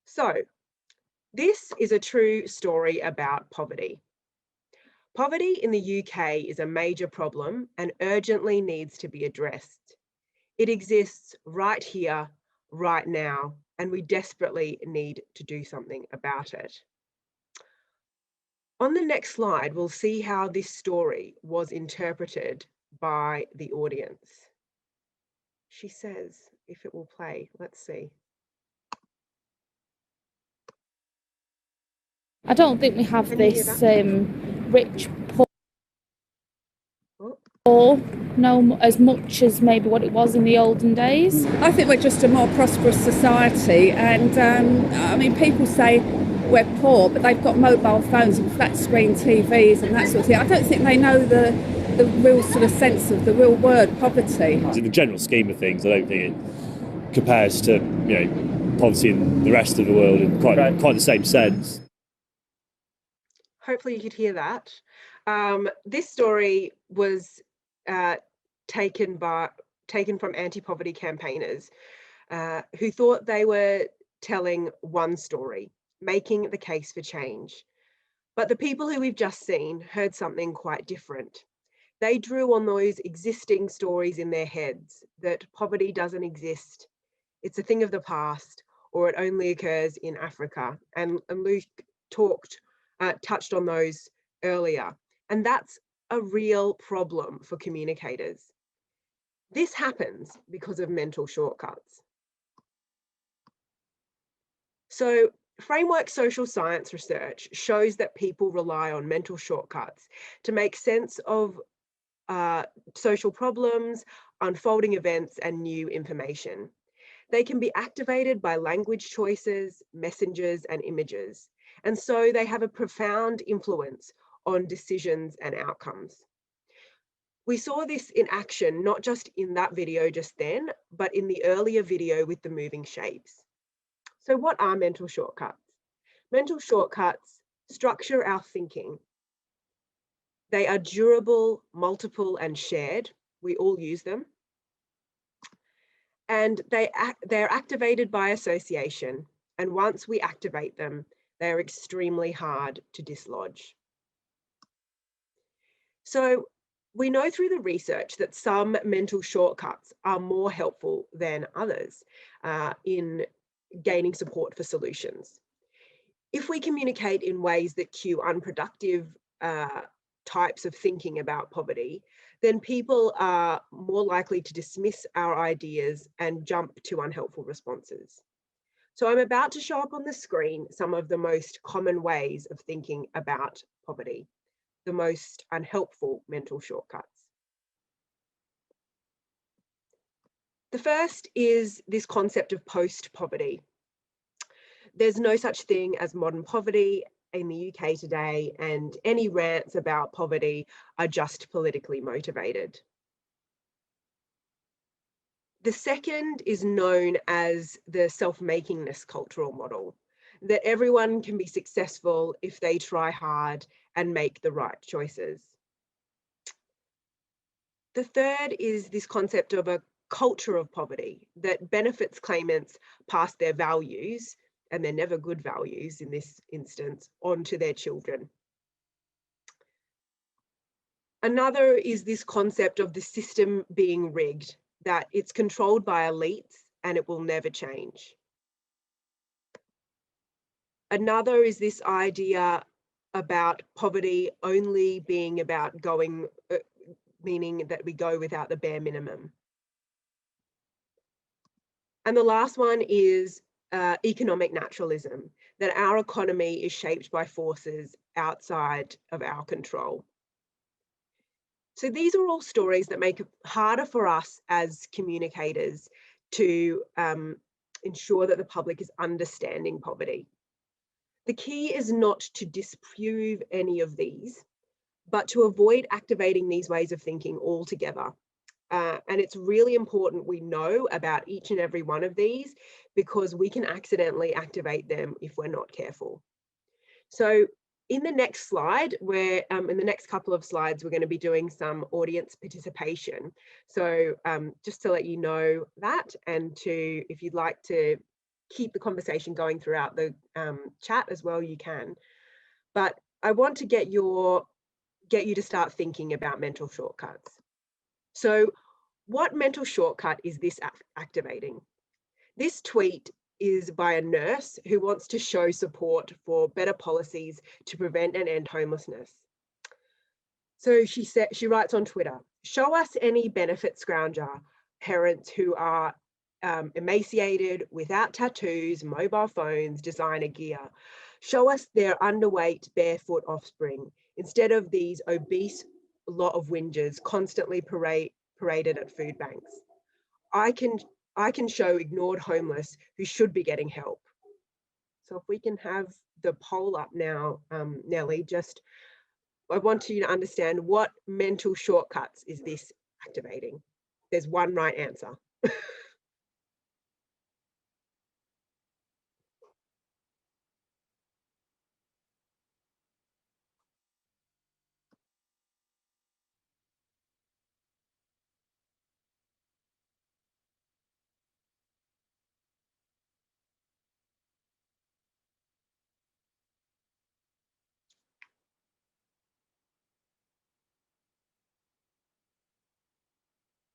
So this is a true story about poverty. Poverty in the UK is a major problem and urgently needs to be addressed. It exists right here, right now, and we desperately need to do something about it. On the next slide, we'll see how this story was interpreted by the audience. She says, if it will play, let's see. I don't think we have this rich poor no as much as maybe what it was in the olden days. I think we're just a more prosperous society, and I mean, people say we're poor, but they've got mobile phones and flat screen TVs and that sort of thing. I don't think they know the real sort of sense of the real word poverty. In the general scheme of things, I don't think it compares to poverty in the rest of the world in quite the same sense. Hopefully you could hear that. This story was taken from anti-poverty campaigners who thought they were telling one story, making the case for change. But the people who we've just seen heard something quite different. They drew on those existing stories in their heads that poverty doesn't exist, it's a thing of the past, or it only occurs in Africa. And Luke touched on those earlier. And that's a real problem for communicators. This happens because of mental shortcuts. So framework social science research shows that people rely on mental shortcuts to make sense of social problems, unfolding events, and new information. They can be activated by language choices, messengers, and images. And so they have a profound influence on decisions and outcomes. We saw this in action, not just in that video just then, but in the earlier video with the moving shapes. So what are mental shortcuts? Mental shortcuts structure our thinking. They are durable, multiple, and shared. We all use them. And they're activated by association. And once we activate them, they're extremely hard to dislodge. So we know through the research that some mental shortcuts are more helpful than others in gaining support for solutions. If we communicate in ways that cue unproductive types of thinking about poverty, then people are more likely to dismiss our ideas and jump to unhelpful responses. So I'm about to show up on the screen some of the most common ways of thinking about poverty, the most unhelpful mental shortcuts. The first is this concept of post-poverty. There's no such thing as modern poverty in the UK today, and any rants about poverty are just politically motivated. The second is known as the self-makingness cultural model, that everyone can be successful if they try hard and make the right choices. The third is this concept of a culture of poverty that benefits claimants pass their values, and they're never good values in this instance, onto their children. Another is this concept of the system being rigged, that it's controlled by elites and it will never change. Another is this idea about poverty only being about going, meaning that we go without the bare minimum. And the last one is economic naturalism, that our economy is shaped by forces outside of our control. So these are all stories that make it harder for us as communicators to ensure that the public is understanding poverty. The key is not to disprove any of these, but to avoid activating these ways of thinking altogether. And it's really important we know about each and every one of these, because we can accidentally activate them if we're not careful. So in the next slide, in the next couple of slides, we're going to be doing some audience participation. So just to let you know that, and if you'd like to keep the conversation going throughout the chat as well, you can. But I want to get you to start thinking about mental shortcuts. So what mental shortcut is this activating? This tweet is by a nurse who wants to show support for better policies to prevent and end homelessness. So she writes on Twitter, "Show us any benefit scrounger parents who are emaciated, without tattoos, mobile phones, designer gear. Show us their underweight, barefoot offspring, instead of these obese lot of whingers constantly paraded at food banks. I can show ignored homeless who should be getting help." So if we can have the poll up now, Nellie, I want you to understand, what mental shortcuts is this activating? There's one right answer.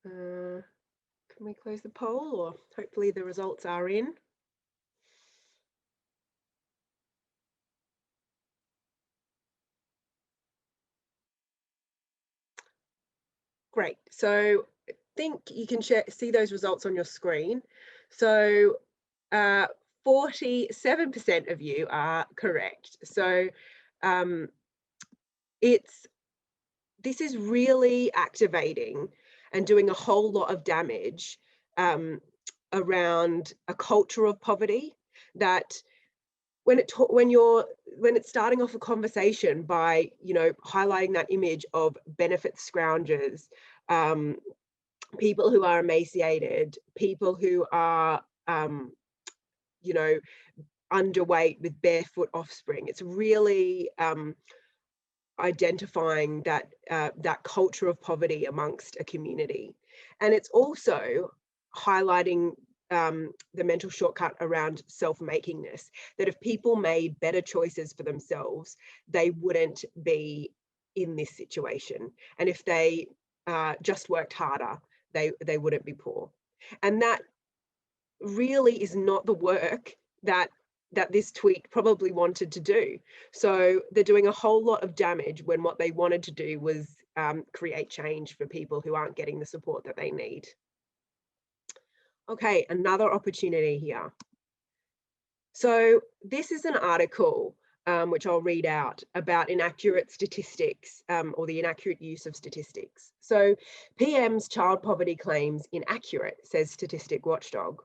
Can we close the poll, or hopefully the results are in? Great. So I think you can see those results on your screen. So 47% of you are correct. So this is really activating and doing a whole lot of damage around a culture of poverty that when it's starting off a conversation by, you know, highlighting that image of benefit scroungers, people who are emaciated, people who are you know, underweight with barefoot offspring. It's really identifying that that culture of poverty amongst a community, and it's also highlighting the mental shortcut around self-makingness, that if people made better choices for themselves, they wouldn't be in this situation, and if they just worked harder, they wouldn't be poor. And that really is not the work that this tweet probably wanted to do. So they're doing a whole lot of damage when what they wanted to do was create change for people who aren't getting the support that they need. Okay, another opportunity here. So this is an article which I'll read out about inaccurate statistics or the inaccurate use of statistics. So PM's child poverty claims inaccurate, says Statistic Watchdog.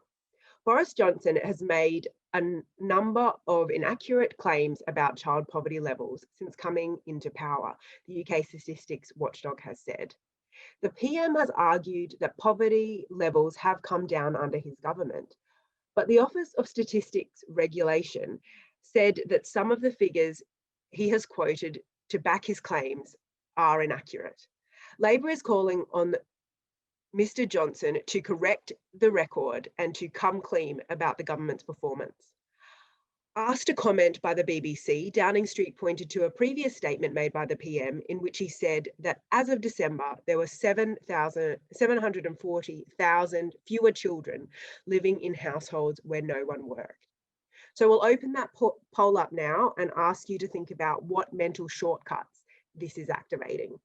Boris Johnson has made a number of inaccurate claims about child poverty levels since coming into power, the UK Statistics Watchdog has said. The PM has argued that poverty levels have come down under his government, but the Office of Statistics Regulation said that some of the figures he has quoted to back his claims are inaccurate. Labor is calling on Mr. Johnson to correct the record and to come clean about the government's performance. Asked to comment by the BBC, Downing Street pointed to a previous statement made by the PM in which he said that as of December, there were 740,000 fewer children living in households where no one worked. So we'll open that poll up now and ask you to think about what mental shortcuts this is activating.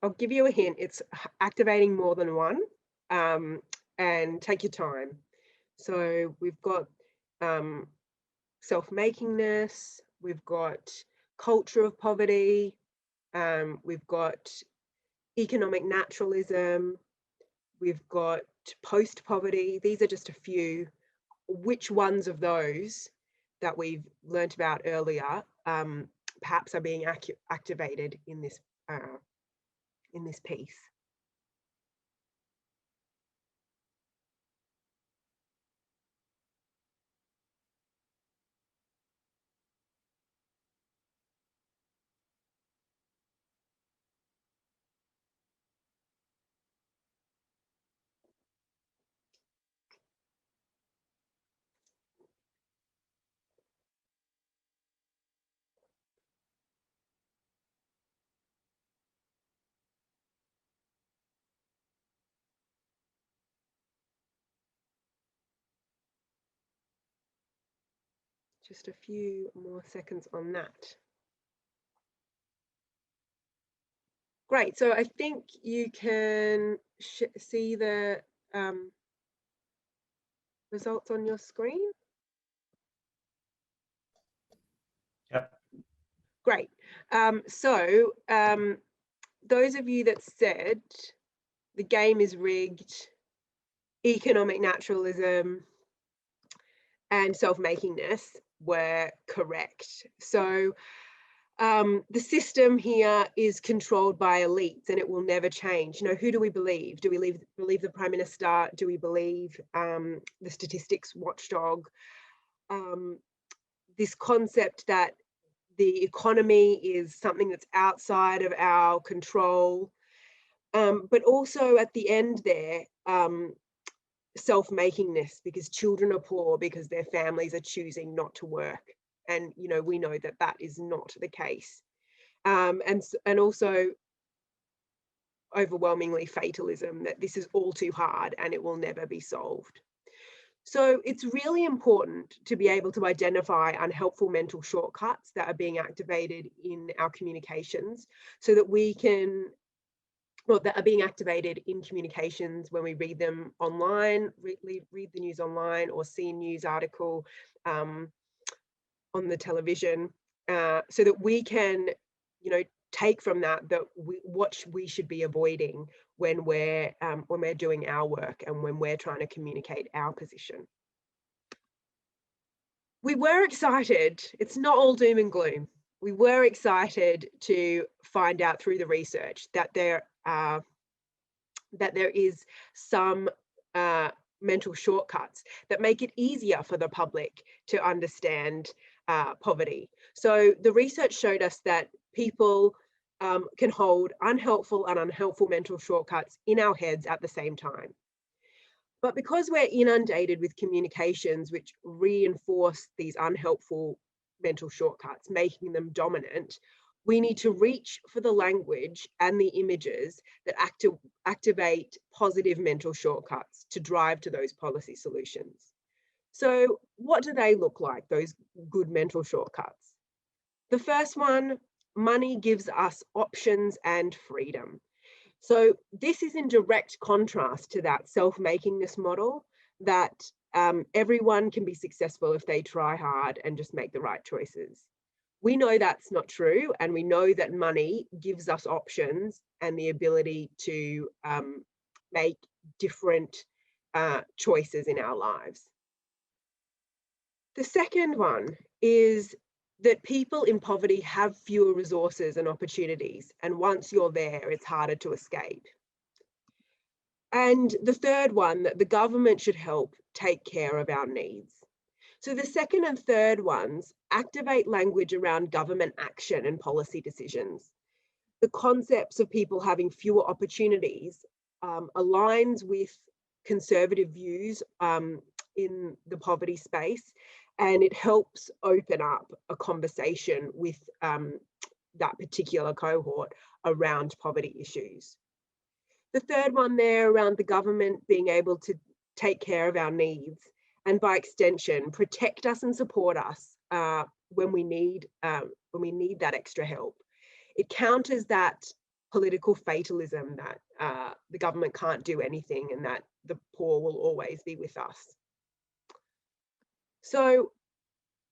I'll give you a hint, it's activating more than one, and take your time. So we've got self-makingness, we've got culture of poverty, we've got economic naturalism, we've got post-poverty. These are just a few. Which ones of those that we've learnt about earlier perhaps are being activated in this piece? Just a few more seconds on that. Great, so I think you can see the results on your screen. Yep. Great. So those of you that said the game is rigged, economic naturalism, and self-makingness were correct. So the system here is controlled by elites and it will never change. You know, who do we believe? Do we believe the Prime Minister? Do we believe the Statistics Watchdog? this concept that the economy is something that's outside of our control, but also at the end there, self-makingness, because children are poor because their families are choosing not to work. And, you know, we know that that is not the case. And also overwhelmingly fatalism, that this is all too hard and it will never be solved. So it's really important to be able to identify unhelpful mental shortcuts that are being activated in our communications, so that we can, well, that are being activated in communications when we read them online, read the news online, or see a news article on the television, so that we can, you know, take from that what we should be avoiding when we're doing our work and when we're trying to communicate our position. We were excited. It's not all doom and gloom. We were excited to find out through the research that there is some mental shortcuts that make it easier for the public to understand poverty. So the research showed us that people can hold unhelpful and unhelpful mental shortcuts in our heads at the same time. But because we're inundated with communications which reinforce these unhelpful mental shortcuts, making them dominant, we need to reach for the language and the images that activate positive mental shortcuts to drive to those policy solutions. So what do they look like, those good mental shortcuts? The first one, money gives us options and freedom. So this is in direct contrast to that self-makingness model that everyone can be successful if they try hard and just make the right choices. We know that's not true, and we know that money gives us options and the ability to make different choices in our lives. The second one is that people in poverty have fewer resources and opportunities, and once you're there, it's harder to escape. And the third one, that the government should help take care of our needs. So the second and third ones activate language around government action and policy decisions. The concepts of people having fewer opportunities aligns with conservative views in the poverty space, and it helps open up a conversation with that particular cohort around poverty issues. The third one there, around the government being able to take care of our needs, and by extension, protect us and support us when we need that extra help. It counters that political fatalism that the government can't do anything and that the poor will always be with us. So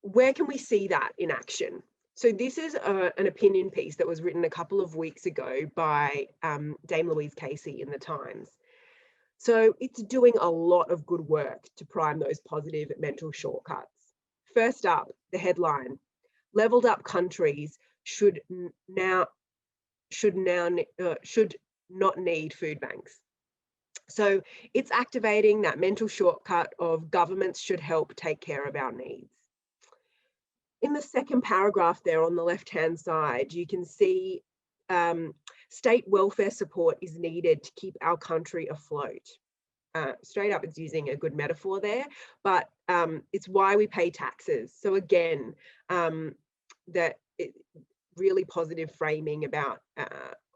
where can we see that in action? So this is an opinion piece that was written a couple of weeks ago by Dame Louise Casey in the Times. So it's doing a lot of good work to prime those positive mental shortcuts. First up, the headline: leveled up countries should not need food banks. So it's activating that mental shortcut of governments should help take care of our needs. In the second paragraph there on the left-hand side, you can see state welfare support is needed to keep our country afloat. Straight up, it's using a good metaphor there, but it's why we pay taxes. So again, really positive framing about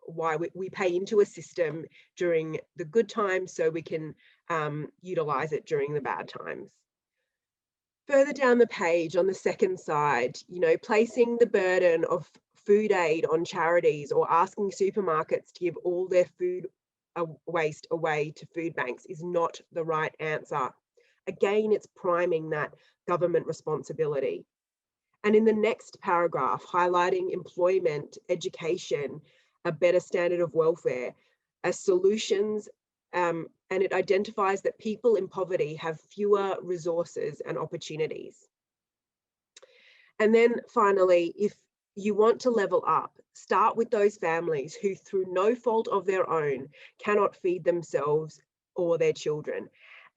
why we pay into a system during the good times so we can utilize it during the bad times. Further down the page on the second side, you know, placing the burden of food aid on charities or asking supermarkets to give all their food waste away to food banks is not the right answer. Again, it's priming that government responsibility. And in the next paragraph, highlighting employment, education, a better standard of welfare as solutions, and it identifies that people in poverty have fewer resources and opportunities. And then finally, if you want to level up, start with those families who, through no fault of their own, cannot feed themselves or their children.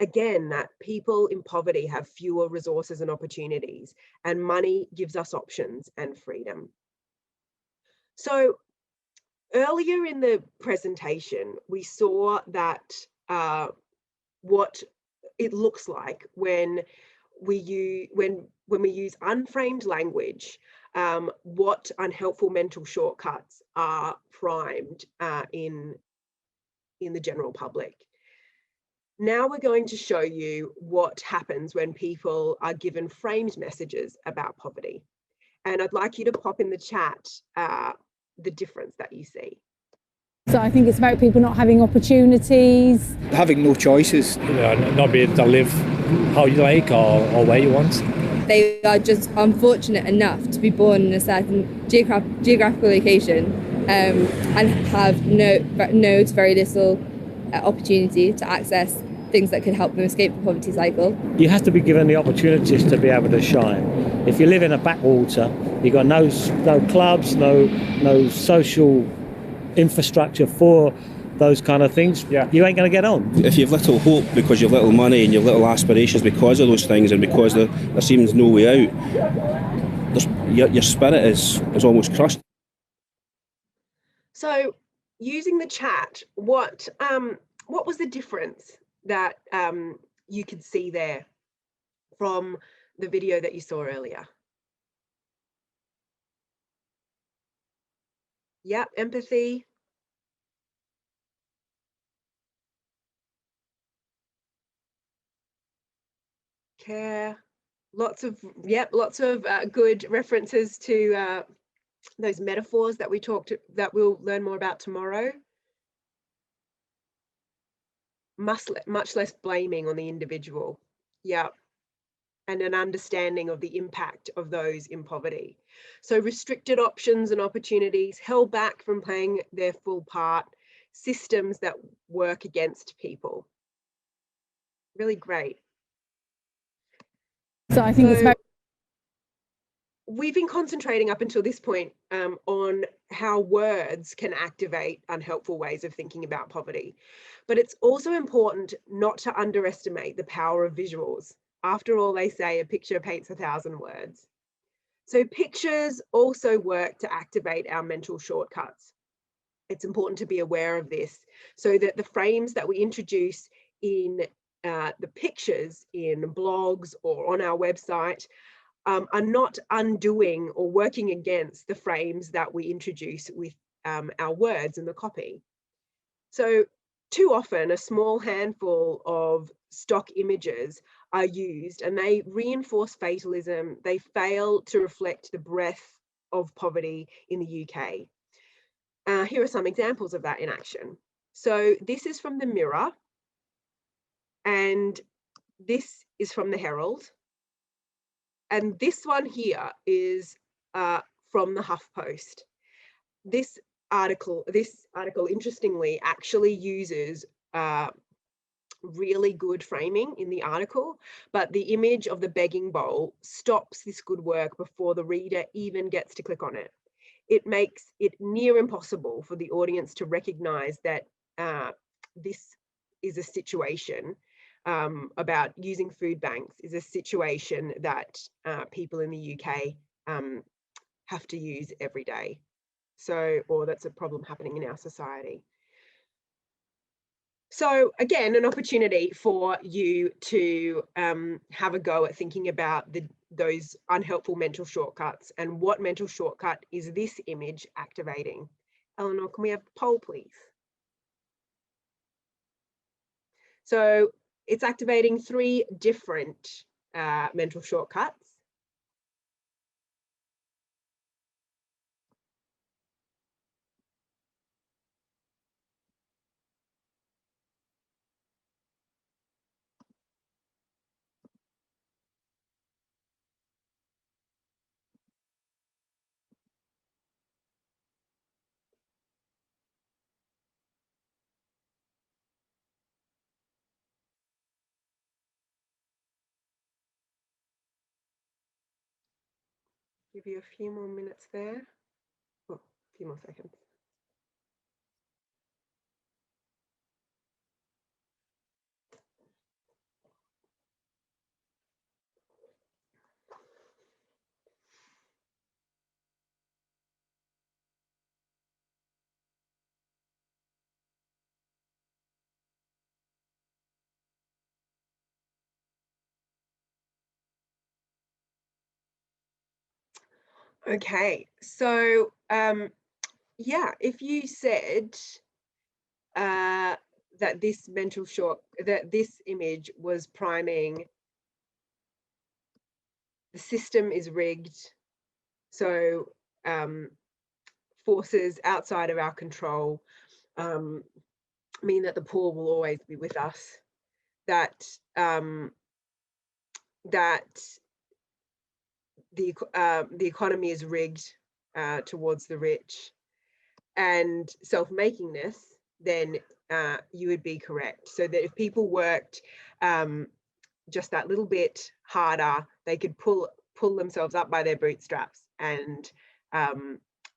again, that people in poverty have fewer resources and opportunities, and money gives us options and freedom. So earlier in the presentation, we saw that what it looks like when we use unframed language, what unhelpful mental shortcuts are primed in the general public. Now we're going to show you what happens when people are given framed messages about poverty. And I'd like you to pop in the chat the difference that you see. So I think it's about people not having opportunities. Having no choices. Not being able to live how you like or where you want. They are just unfortunate enough to be born in a certain geographical location and have no to very little opportunity to access things that could help them escape the poverty cycle. You have to be given the opportunities to be able to shine. If you live in a backwater, you've got no clubs, no social infrastructure for those kind of things, you ain't going to get on. If you've little hope because you've little money and you've little aspirations because of those things, and because there seems no way out, your spirit is almost crushed. So using the chat, what was the difference that you could see there from the video that you saw earlier? Yep, empathy. Care. Lots of good references to those metaphors that that we'll learn more about tomorrow. Much less blaming on the individual. Yeah. And an understanding of the impact of those in poverty. So restricted options and opportunities, held back from playing their full part, systems that work against people. Really great. So I think it's about... We've been concentrating up until this point on how words can activate unhelpful ways of thinking about poverty. But it's also important not to underestimate the power of visuals. After all, they say a picture paints 1,000 words. So pictures also work to activate our mental shortcuts. It's important to be aware of this so that the frames that we introduce in the pictures in blogs or on our website are not undoing or working against the frames that we introduce with our words in the copy. So too often a small handful of stock images are used and they reinforce fatalism. They fail to reflect the breadth of poverty in the UK. Here are some examples of that in action. So this is from the Mirror and this is from the Herald. And this one here is from the HuffPost. This article, interestingly, actually uses really good framing in the article, but the image of the begging bowl stops this good work before the reader even gets to click on it. It makes it near impossible for the audience to recognize that this is a situation about using food banks is a situation that people in the UK have to use every day. So, or that's a problem happening in our society. So again, an opportunity for you to have a go at thinking about those unhelpful mental shortcuts and what mental shortcut is this image activating. Eleanor, can we have the poll, please? So it's activating 3 different mental shortcuts. Give you a few more minutes there. Oh, a few more seconds. Okay, so yeah, if you said that this this image was priming the system is rigged, so forces outside of our control mean that the poor will always be with us, that that the economy is rigged towards the rich, and self-makingness, then you would be correct. So that if people worked just that little bit harder, they could pull themselves up by their bootstraps and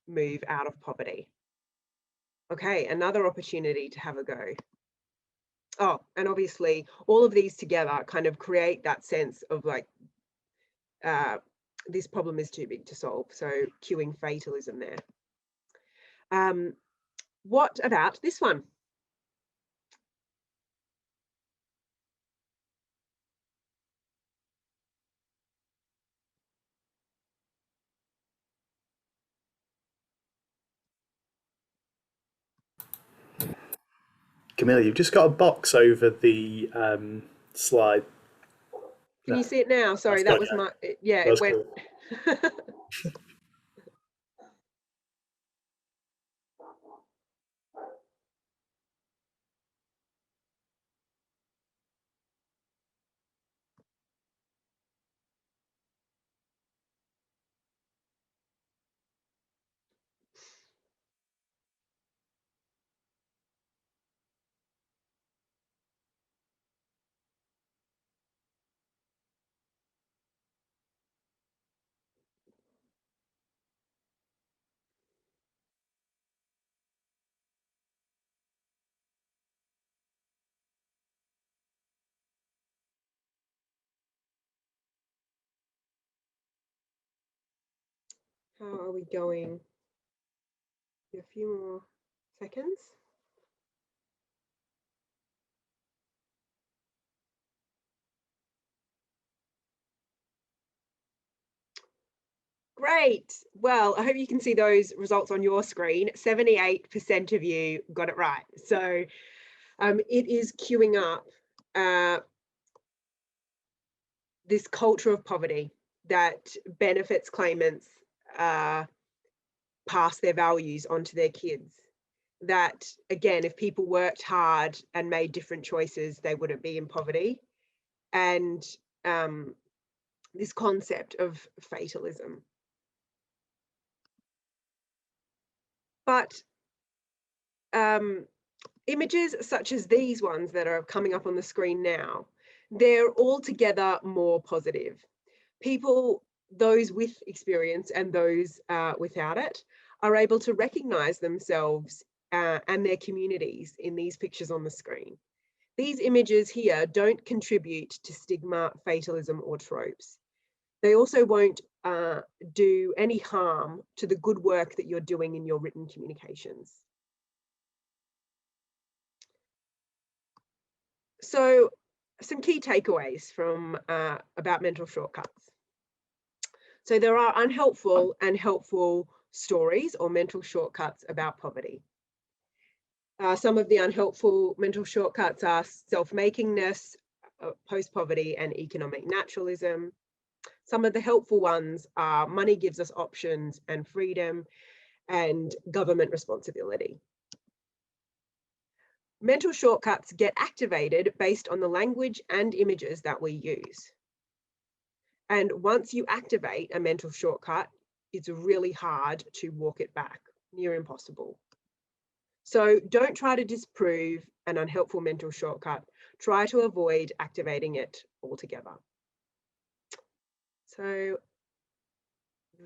move out of poverty. Okay, another opportunity to have a go. Oh, and obviously all of these together kind of create that sense of like, this problem is too big to solve. So cueing fatalism there. What about this one? Camilla, you've just got a box over the slide. Can you see it now? Sorry, that was my, yeah, it went. Cool. How are we going? A few more seconds. Great. Well, I hope you can see those results on your screen. 78% of you got it right. So it is queuing up this culture of poverty that benefits claimants pass their values onto their kids. That, again, if people worked hard and made different choices, they wouldn't be in poverty. And this concept of fatalism. But images such as these ones that are coming up on the screen now, they're altogether more positive. People, those with experience and those without it, are able to recognize themselves and their communities in these pictures on the screen. These images here don't contribute to stigma, fatalism, or tropes. They also won't do any harm to the good work that you're doing in your written communications. So some key takeaways from about mental shortcuts. So there are unhelpful and helpful stories or mental shortcuts about poverty. Some of the unhelpful mental shortcuts are self-makingness, post-poverty, and economic naturalism. Some of the helpful ones are money gives us options and freedom, and government responsibility. Mental shortcuts get activated based on the language and images that we use. And once you activate a mental shortcut, it's really hard to walk it back, near impossible. So don't try to disprove an unhelpful mental shortcut. Try to avoid activating it altogether. So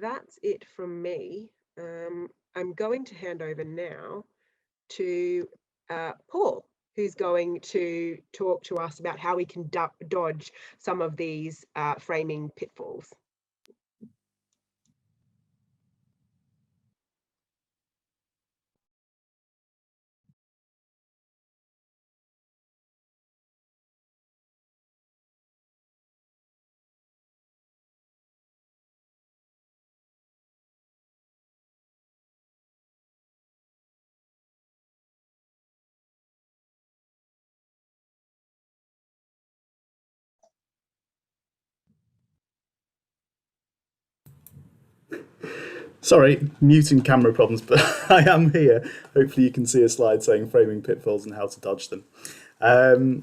that's it from me. I'm going to hand over now to Paul, who's going to talk to us about how we can dodge some of these framing pitfalls. Sorry, muting camera problems, but I am here. Hopefully you can see a slide saying framing pitfalls and how to dodge them. As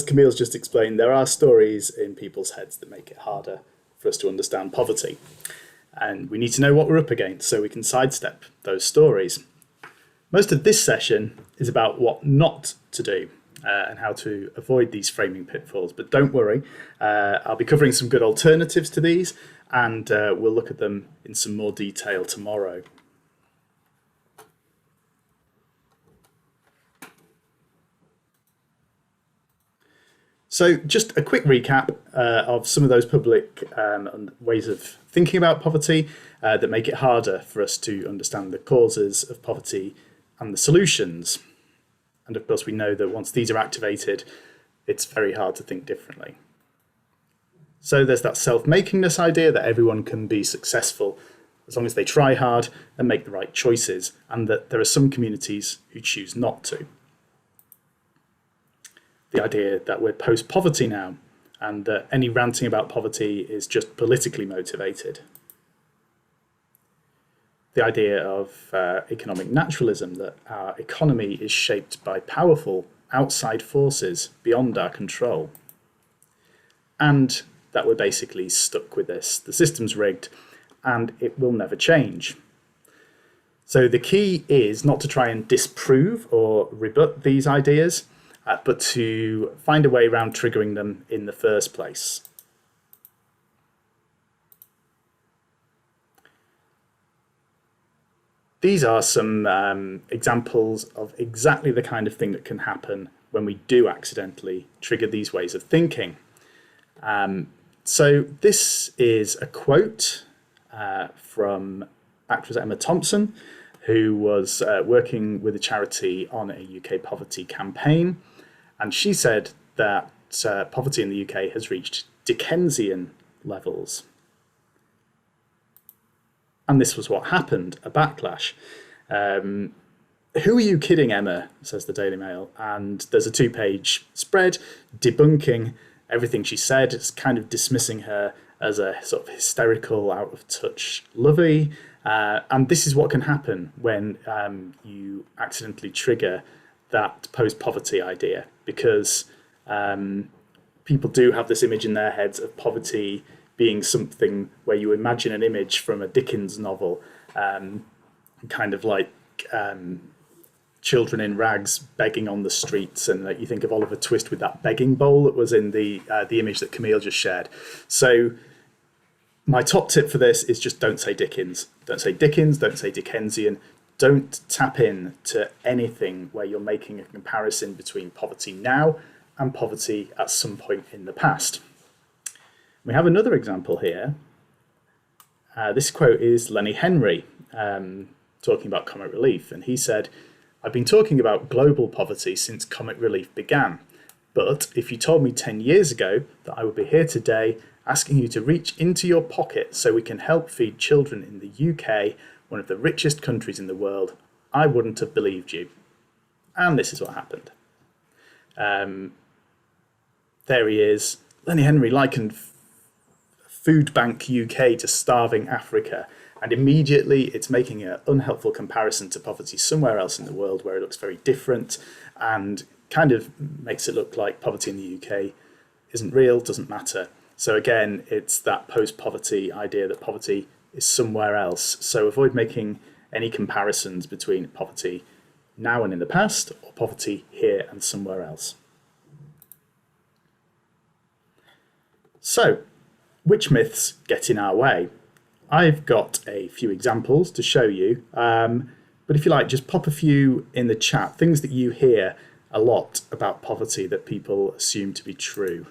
Camille's just explained, there are stories in people's heads that make it harder for us to understand poverty. And we need to know what we're up against so we can sidestep those stories. Most of this session is about what not to do and how to avoid these framing pitfalls. But don't worry, I'll be covering some good alternatives to these, and we'll look at them in some more detail tomorrow. So just a quick recap of some of those public ways of thinking about poverty that make it harder for us to understand the causes of poverty and the solutions. And of course, we know that once these are activated, it's very hard to think differently. So there's that self-makingness idea that everyone can be successful as long as they try hard and make the right choices, and that there are some communities who choose not to. The idea that we're post-poverty now, and that any ranting about poverty is just politically motivated. The idea of economic naturalism, that our economy is shaped by powerful outside forces beyond our control. And that we're basically stuck with this. The system's rigged and it will never change. So the key is not to try and disprove or rebut these ideas, but to find a way around triggering them in the first place. These are some examples of exactly the kind of thing that can happen when we do accidentally trigger these ways of thinking. So this is a quote from actress Emma Thompson, who was working with a charity on a UK poverty campaign. And she said that poverty in the UK has reached Dickensian levels. And this was what happened, a backlash. Who are you kidding, Emma, says the Daily Mail. And there's a 2-page spread debunking everything she said. It's kind of dismissing her as a sort of hysterical, out-of-touch lovey. And this is what can happen when you accidentally trigger that post-poverty idea, because people do have this image in their heads of poverty being something where you imagine an image from a Dickens novel, kind of like children in rags begging on the streets, and you think of Oliver Twist with that begging bowl that was in the image that Camille just shared. So my top tip for this is just don't say Dickens. Don't say Dickens, don't say Dickensian. Don't tap in to anything where you're making a comparison between poverty now and poverty at some point in the past. We have another example here. This quote is Lenny Henry talking about comic relief, and he said, "I've been talking about global poverty since comic relief began, but if you told me 10 years ago that I would be here today asking you to reach into your pocket so we can help feed children in the UK, one of the richest countries in the world, I wouldn't have believed you." And this is what happened. There he is. Lenny Henry likened Food Bank UK to starving Africa, and immediately it's making an unhelpful comparison to poverty somewhere else in the world where it looks very different, and kind of makes it look like poverty in the UK isn't real, doesn't matter. So again, it's that post-poverty idea that poverty is somewhere else. So avoid making any comparisons between poverty now and in the past, or poverty here and somewhere else. So, which myths get in our way? I've got a few examples to show you, but if you like, just pop a few in the chat, things that you hear a lot about poverty that people assume to be true.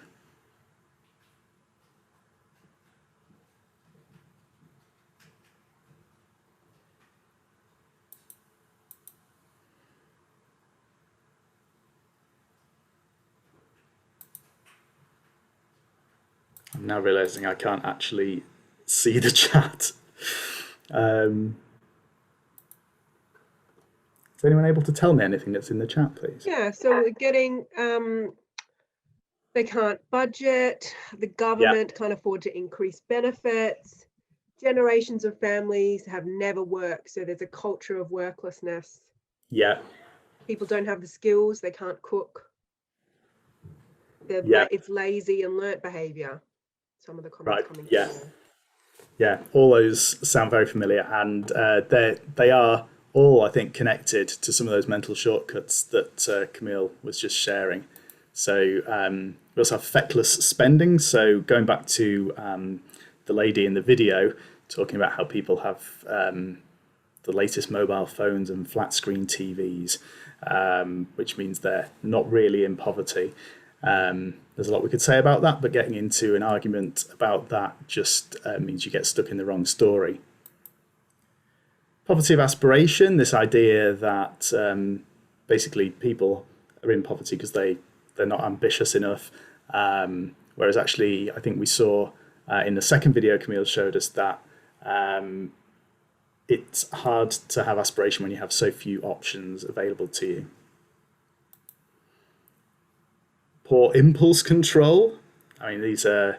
I'm now realising I can't actually see the chat. Is anyone able to tell me anything that's in the chat, please? Yeah, so we're getting They can't budget, the government can't afford to increase benefits, generations of families have never worked, so there's a culture of worklessness. Yeah. People don't have the skills, they can't cook. It's lazy and learnt behaviour. Some of the comments coming through there. Yeah, all those sound very familiar, and they are all, I think, connected to some of those mental shortcuts that Camille was just sharing. So we also have feckless spending. So going back to the lady in the video talking about how people have the latest mobile phones and flat screen TVs, which means they're not really in poverty. There's a lot we could say about that, but getting into an argument about that just means you get stuck in the wrong story. Poverty of aspiration, this idea that basically people are in poverty because they're not ambitious enough, whereas actually I think we saw in the second video Camille showed us that it's hard to have aspiration when you have so few options available to you. Poor impulse control. I mean, these are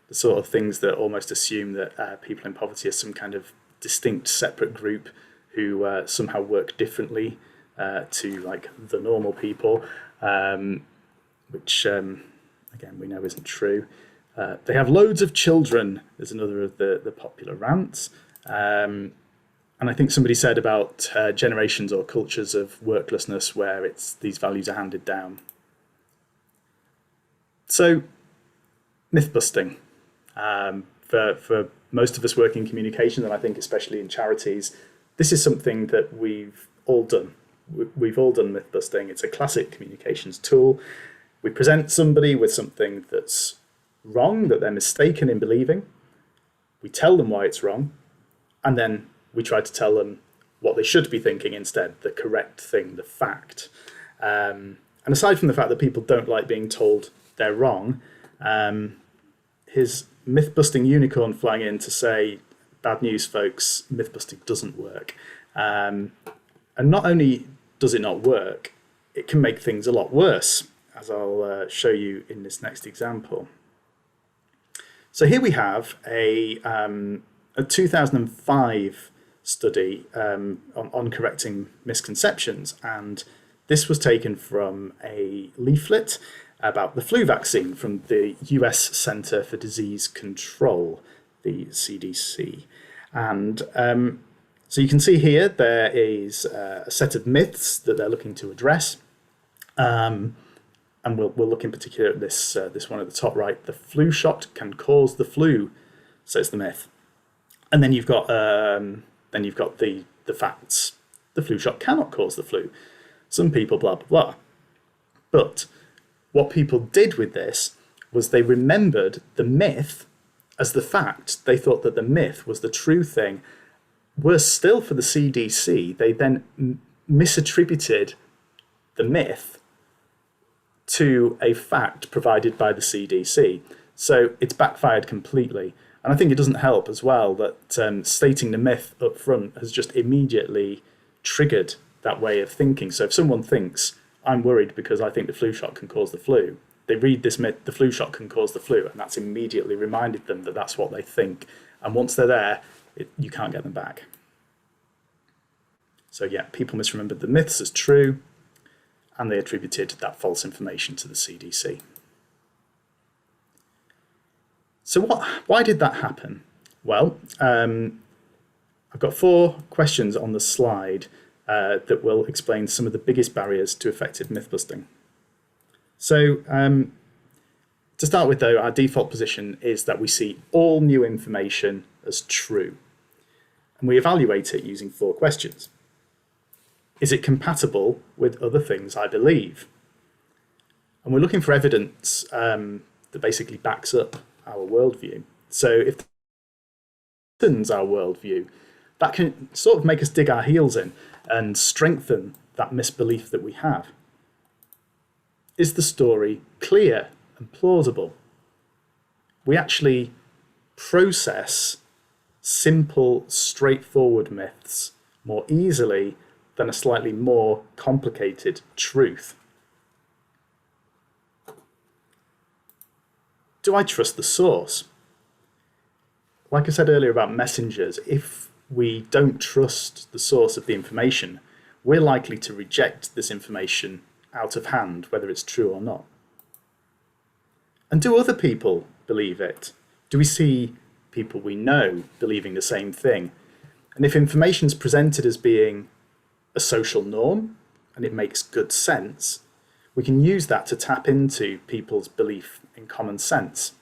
the sort of things that almost assume that people in poverty are some kind of distinct separate group who somehow work differently to like the normal people, which again we know isn't true. They have loads of children is another of the popular rants. And I think somebody said about generations or cultures of worklessness where these values are handed down. So, myth busting. For most of us working in communication, and I think especially in charities, this is something that we've all done. We've all done myth busting. It's a classic communications tool. We present somebody with something that's wrong, that they're mistaken in believing. We tell them why it's wrong, and then we try to tell them what they should be thinking instead, the correct thing, the fact. And aside from the fact that people don't like being told they're wrong, his myth-busting unicorn flying in to say, bad news, folks, myth-busting doesn't work. And not only does it not work, it can make things a lot worse, as I'll show you in this next example. So here we have a 2005 study on correcting misconceptions, and this was taken from a leaflet about the flu vaccine from the US Centre for Disease Control, the CDC. And so you can see here there is a set of myths that they're looking to address. And we'll look in particular at this one at the top right. The flu shot can cause the flu, says the myth. And then you've got the facts. The flu shot cannot cause the flu. Some people blah blah blah. But what people did with this was they remembered the myth as the fact. They thought that the myth was the true thing. Worse still for the CDC, they then misattributed the myth to a fact provided by the CDC. So it's backfired completely. And I think it doesn't help as well that stating the myth up front has just immediately triggered that way of thinking. So if someone thinks, I'm worried because I think the flu shot can cause the flu, they read this myth, the flu shot can cause the flu, and that's immediately reminded them that that's what they think. And once they're there, you can't get them back. So yeah, people misremembered the myths as true, and they attributed that false information to the CDC. So why did that happen? Well, I've got 4 questions on the slide that will explain some of the biggest barriers to effective myth busting. So to start with though, our default position is that we see all new information as true, and we evaluate it using 4 questions. Is it compatible with other things I believe? And we're looking for evidence that basically backs up our worldview. So if it strengthens our worldview, that can sort of make us dig our heels in and strengthen that misbelief that we have. Is the story clear and plausible? We actually process simple, straightforward myths more easily than a slightly more complicated truth. do I trust the source? Like I said earlier about messengers, if we don't trust the source of the information, we're likely to reject this information out of hand, whether it's true or not. And do other people believe it? Do we see people we know believing the same thing? And if information is presented as being a social norm and it makes good sense, we can use that to tap into people's belief in common sense.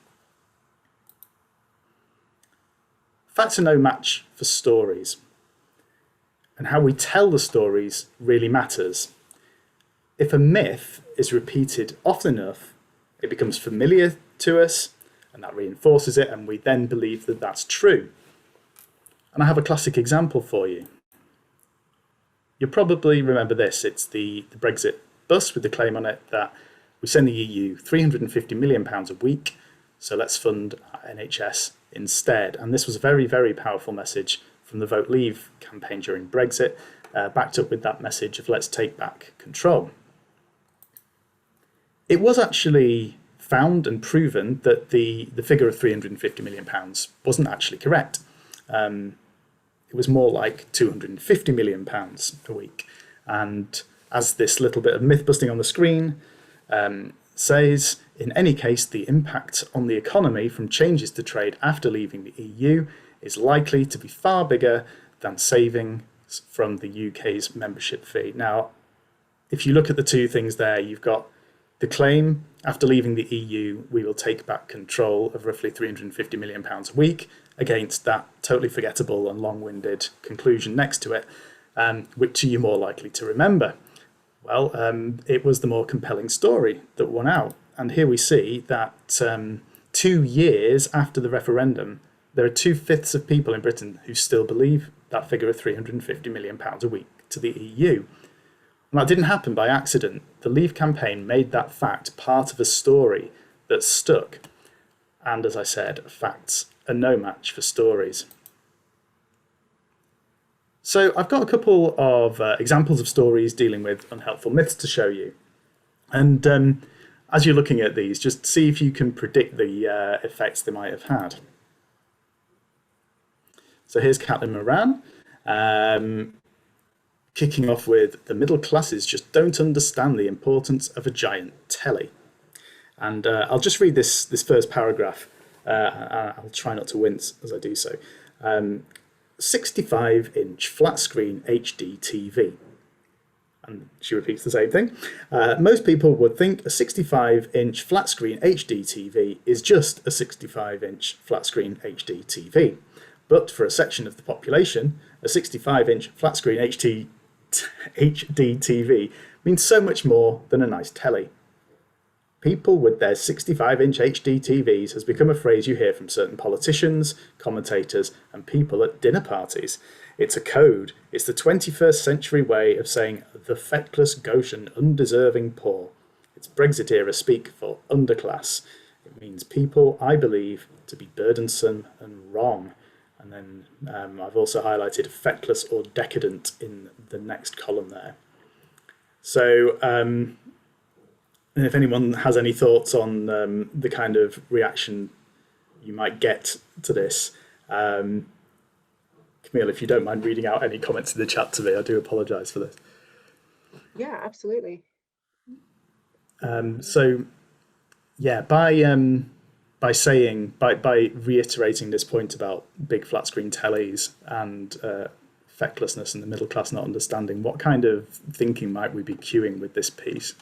Facts are no match for stories, and how we tell the stories really matters. If a myth is repeated often enough, it becomes familiar to us, and that reinforces it, and we then believe that that's true. And I have a classic example for you. You'll probably remember this. It's the Brexit bus with the claim on it that we send the EU £350 million a week, so let's fund our NHS instead. And this was a very, very powerful message from the Vote Leave campaign during Brexit, backed up with that message of let's take back control. It was actually found and proven that the figure of £350 million wasn't actually correct. It was more like £250 million a week. And as this little bit of myth busting on the screen says, in any case, the impact on the economy from changes to trade after leaving the EU is likely to be far bigger than savings from the UK's membership fee. Now, if you look at the two things there, you've got the claim, after leaving the EU, we will take back control of roughly £350 million a week, against that totally forgettable and long-winded conclusion next to it, which are you more likely to remember? Well, it was the more compelling story that won out. And here we see that 2 years after the referendum, there are 2/5 of people in Britain who still believe that figure of £350 million a week to the EU. And that didn't happen by accident. The Leave campaign made that fact part of a story that stuck. And as I said, facts are no match for stories. So I've got a couple of examples of stories dealing with unhelpful myths to show you. And as you're looking at these, just see if you can predict the effects they might have had. So here's Caitlin Moran, kicking off with the middle classes just don't understand the importance of a giant telly. And I'll just read this first paragraph. I'll try not to wince as I do so. 65-inch flat screen HD TV. And she repeats the same thing. Most people would think a 65-inch flat screen HD TV is just a 65-inch flat screen HD TV. But for a section of the population, a 65-inch flat screen HD TV means so much more than a nice telly. People with their 65-inch HD TVs has become a phrase you hear from certain politicians, commentators, and people at dinner parties. It's a code. It's the 21st century way of saying the feckless, gauche, and undeserving poor. It's Brexit era speak for underclass. It means people I believe to be burdensome and wrong. And then I've also highlighted feckless or decadent in the next column there. So, and if anyone has any thoughts on the kind of reaction you might get to this, Camille, if you don't mind reading out any comments in the chat to me, I do apologise for this. Yeah, absolutely. So, yeah, by reiterating this point about big flat screen tellies and fecklessness and the middle class not understanding, what kind of thinking might we be cueing with this piece?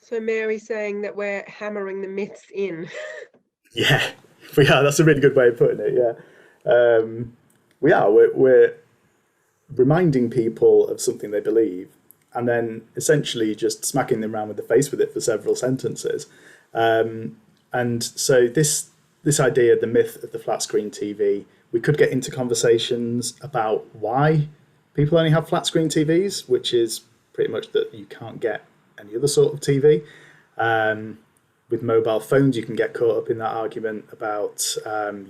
So Mary's saying that we're hammering the myths in. Yeah, we are. That's a really good way of putting it. Yeah, we are. We're reminding people of something they believe, and then essentially just smacking them around with the face with it for several sentences. And so this idea, the myth of the flat screen TV, we could get into conversations about why people only have flat screen TVs, which is pretty much that you can't get any other sort of TV. with mobile phones, you can get caught up in that argument about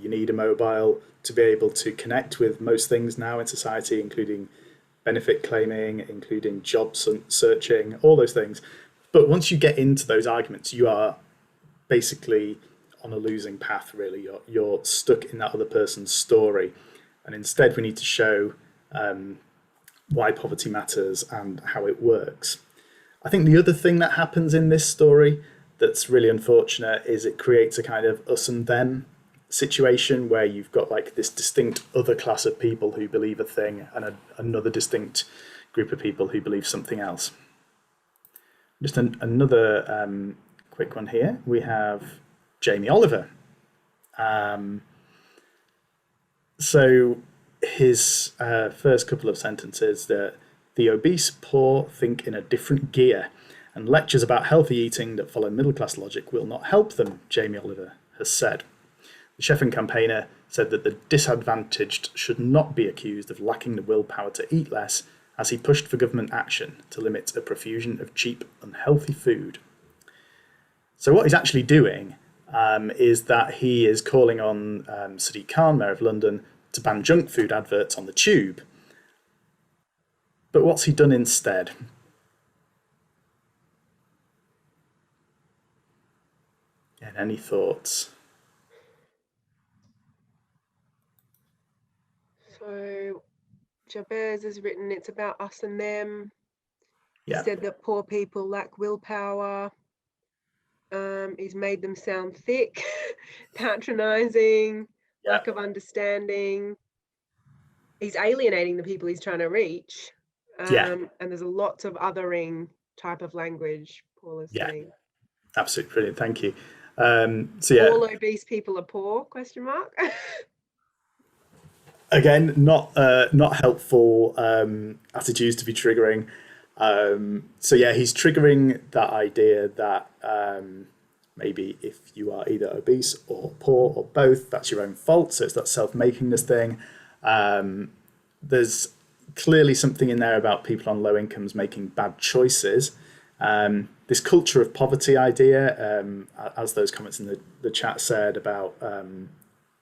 you need a mobile to be able to connect with most things now in society, including benefit claiming, including job searching, all those things. But once you get into those arguments, you are basically on a losing path, really. You're stuck in that other person's story. And instead, we need to show why poverty matters and how it works. I think the other thing that happens in this story that's really unfortunate is it creates a kind of us and them situation where you've got like this distinct other class of people who believe a thing and another distinct group of people who believe something else. Just another quick one here. We have Jamie Oliver. So his first couple of sentences, that the obese poor think in a different gear, and lectures about healthy eating that follow middle-class logic will not help them, Jamie Oliver has said. The chef and campaigner said that the disadvantaged should not be accused of lacking the willpower to eat less, as he pushed for government action to limit a profusion of cheap, unhealthy food. So what he's actually doing is that he is calling on Sadiq Khan, Mayor of London, to ban junk food adverts on the tube. But what's he done instead? And any thoughts? So Jabez has written, it's about us and them. Yeah. He said that poor people lack willpower. He's made them sound thick, patronizing, lack of understanding. He's alienating the people he's trying to reach. And there's lots of othering type of language Paul is saying. Absolutely brilliant, thank you. All obese people are poor, question mark. Again, not helpful attitudes to be triggering. He's triggering that idea that maybe if you are either obese or poor or both, that's your own fault. So it's that self-makingness thing. There's clearly something in there about people on low incomes making bad choices. This culture of poverty idea, as those comments in the chat said about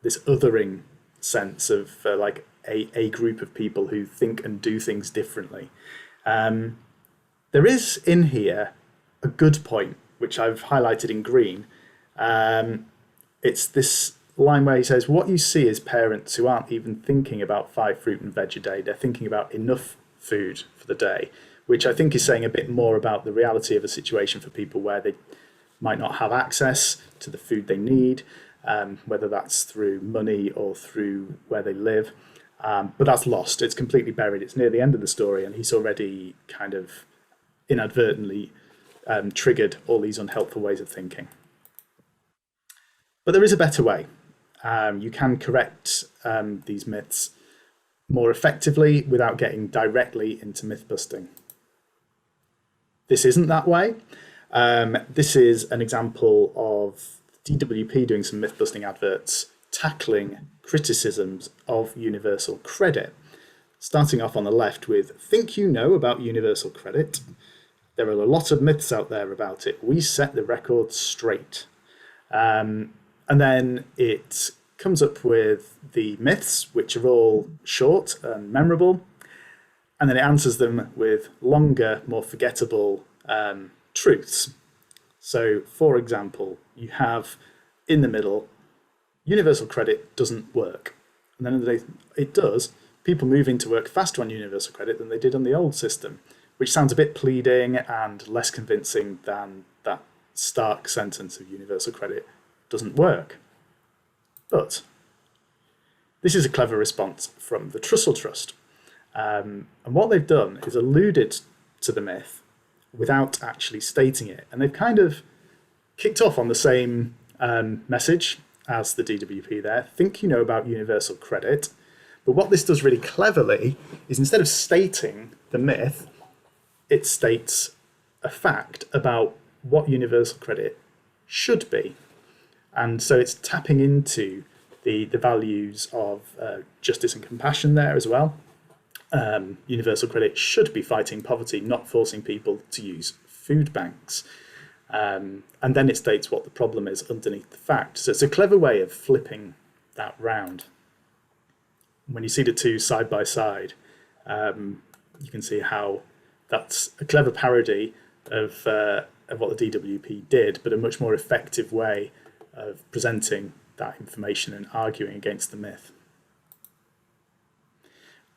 this othering sense of like a group of people who think and do things differently. There is in here a good point, which I've highlighted in green. It's this line where he says, what you see is parents who aren't even thinking about 5 fruit and veg a day, they're thinking about enough food for the day, which I think is saying a bit more about the reality of a situation for people where they might not have access to the food they need, whether that's through money or through where they live. But that's lost. It's completely buried. It's near the end of the story, and he's already kind of inadvertently triggered all these unhelpful ways of thinking. But there is a better way. You can correct these myths more effectively without getting directly into myth busting. This isn't that way. This is an example of DWP doing some myth busting adverts tackling criticisms of universal credit. Starting off on the left with, think you know about universal credit? There are a lot of myths out there about it. We set the record straight. And then it comes up with the myths, which are all short and memorable. And then it answers them with longer, more forgettable truths. So, for example, you have in the middle, universal credit doesn't work. And then underneath, it does. People move into work faster on universal credit than they did on the old system, which sounds a bit pleading and less convincing than that stark sentence of universal credit doesn't work. But this is a clever response from the Trussell Trust. And what they've done is alluded to the myth without actually stating it. And they've kind of kicked off on the same message as the DWP there. Think you know about universal credit. But what this does really cleverly is instead of stating the myth, it states a fact about what universal credit should be. And so it's tapping into the values of justice and compassion there as well. Universal credit should be fighting poverty, not forcing people to use food banks. and then it states what the problem is underneath the fact. So it's a clever way of flipping that round. When you see the two side by side, you can see how that's a clever parody of what the DWP did, but a much more effective way of presenting that information and arguing against the myth.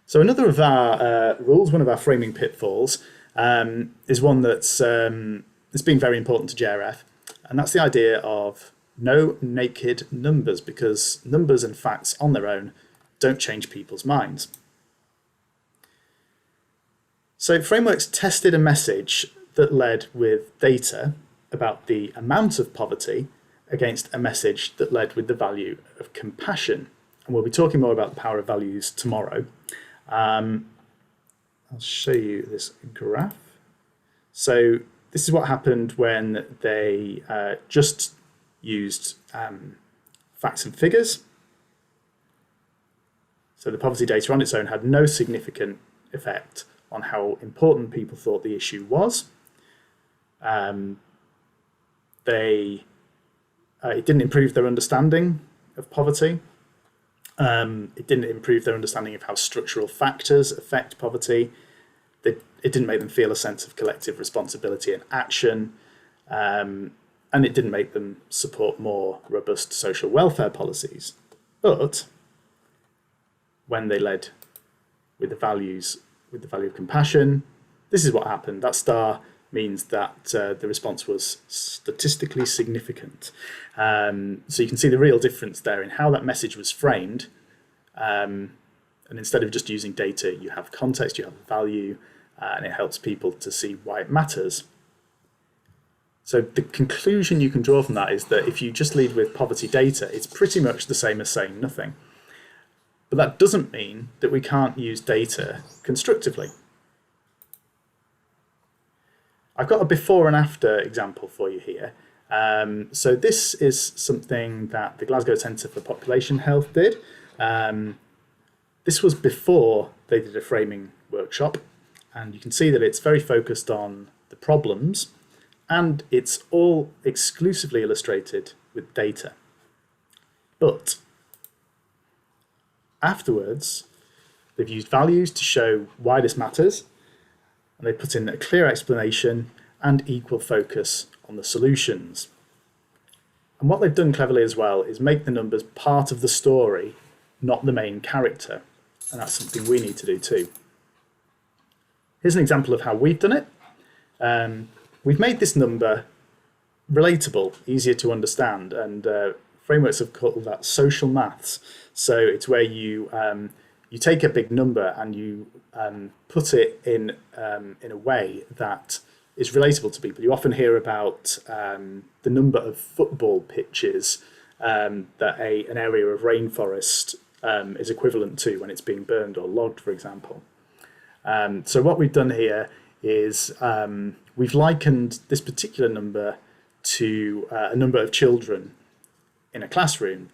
So another of our rules, one of our framing pitfalls, is one that's been very important to JRF, and that's the idea of no naked numbers, because numbers and facts on their own don't change people's minds. So Frameworks tested a message that led with data about the amount of poverty against a message that led with the value of compassion. And we'll be talking more about the power of values tomorrow. I'll show you this graph. So this is what happened when they just used facts and figures. So the poverty data on its own had no significant effect on how important people thought the issue was. It didn't improve their understanding of poverty. It didn't improve their understanding of how structural factors affect poverty. It didn't make them feel a sense of collective responsibility and action. And it didn't make them support more robust social welfare policies. But when they led with the value of compassion, this is what happened. That star means that the response was statistically significant. So you can see the real difference there in how that message was framed. And instead of just using data, you have context, you have value, and it helps people to see why it matters. So the conclusion you can draw from that is that if you just lead with poverty data, it's pretty much the same as saying nothing. But that doesn't mean that we can't use data constructively. I've got a before and after example for you here. So this is something that the Glasgow Centre for Population Health did. This was before they did a framing workshop, and you can see that it's very focused on the problems, and it's all exclusively illustrated with data. But afterwards, they've used values to show why this matters, and they put in a clear explanation and equal focus on the solutions. And what they've done cleverly as well is make the numbers part of the story, not the main character. And that's something we need to do too. Here's an example of how we've done it. We've made this number relatable, easier to understand, and frameworks have called that social maths. So it's where you take a big number and you put it in a way that is relatable to people. You often hear about the number of football pitches that an area of rainforest is equivalent to when it's being burned or logged, for example. So what we've done here is we've likened this particular number to a number of children in a classroom.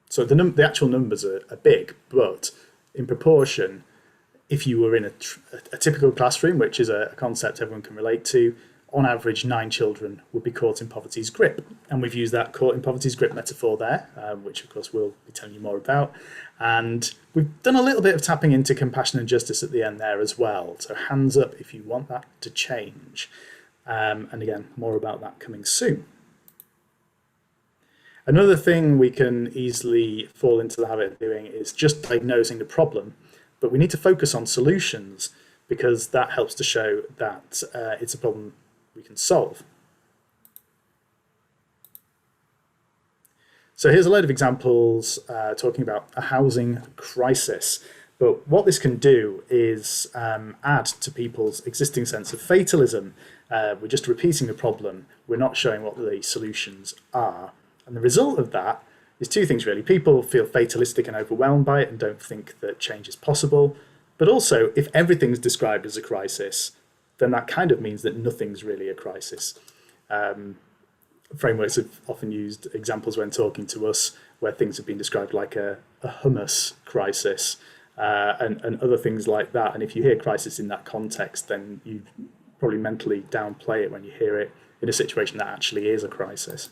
So the actual numbers are big, but in proportion, if you were in a typical classroom, which is a concept everyone can relate to, on average 9 children would be caught in poverty's grip. And we've used that caught in poverty's grip metaphor there, which of course we'll be telling you more about. And we've done a little bit of tapping into compassion and justice at the end there as well. So hands up if you want that to change. And again, more about that coming soon. Another thing we can easily fall into the habit of doing is just diagnosing the problem, but we need to focus on solutions because that helps to show that it's a problem we can solve. So here's a load of examples talking about a housing crisis. But what this can do is add to people's existing sense of fatalism. We're just repeating the problem. We're not showing what the solutions are. And the result of that is two things, really. People feel fatalistic and overwhelmed by it and don't think that change is possible. But also, if everything's described as a crisis, then that kind of means that nothing's really a crisis. Frameworks have often used examples when talking to us where things have been described like a hummus crisis and other things like that. And if you hear crisis in that context, then probably mentally downplay it when you hear it in a situation that actually is a crisis.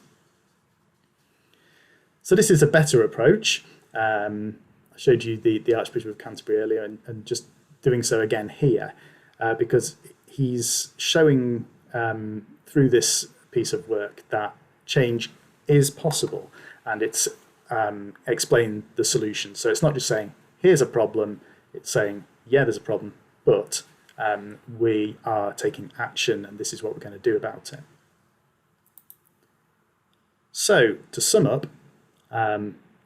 So this is a better approach. I showed you the Archbishop of Canterbury earlier, and just doing so again here, because he's showing through this piece of work that change is possible, and it's explained the solution. So it's not just saying, here's a problem, it's saying, yeah, there's a problem, but we are taking action, and this is what we're going to do about it. So to sum up,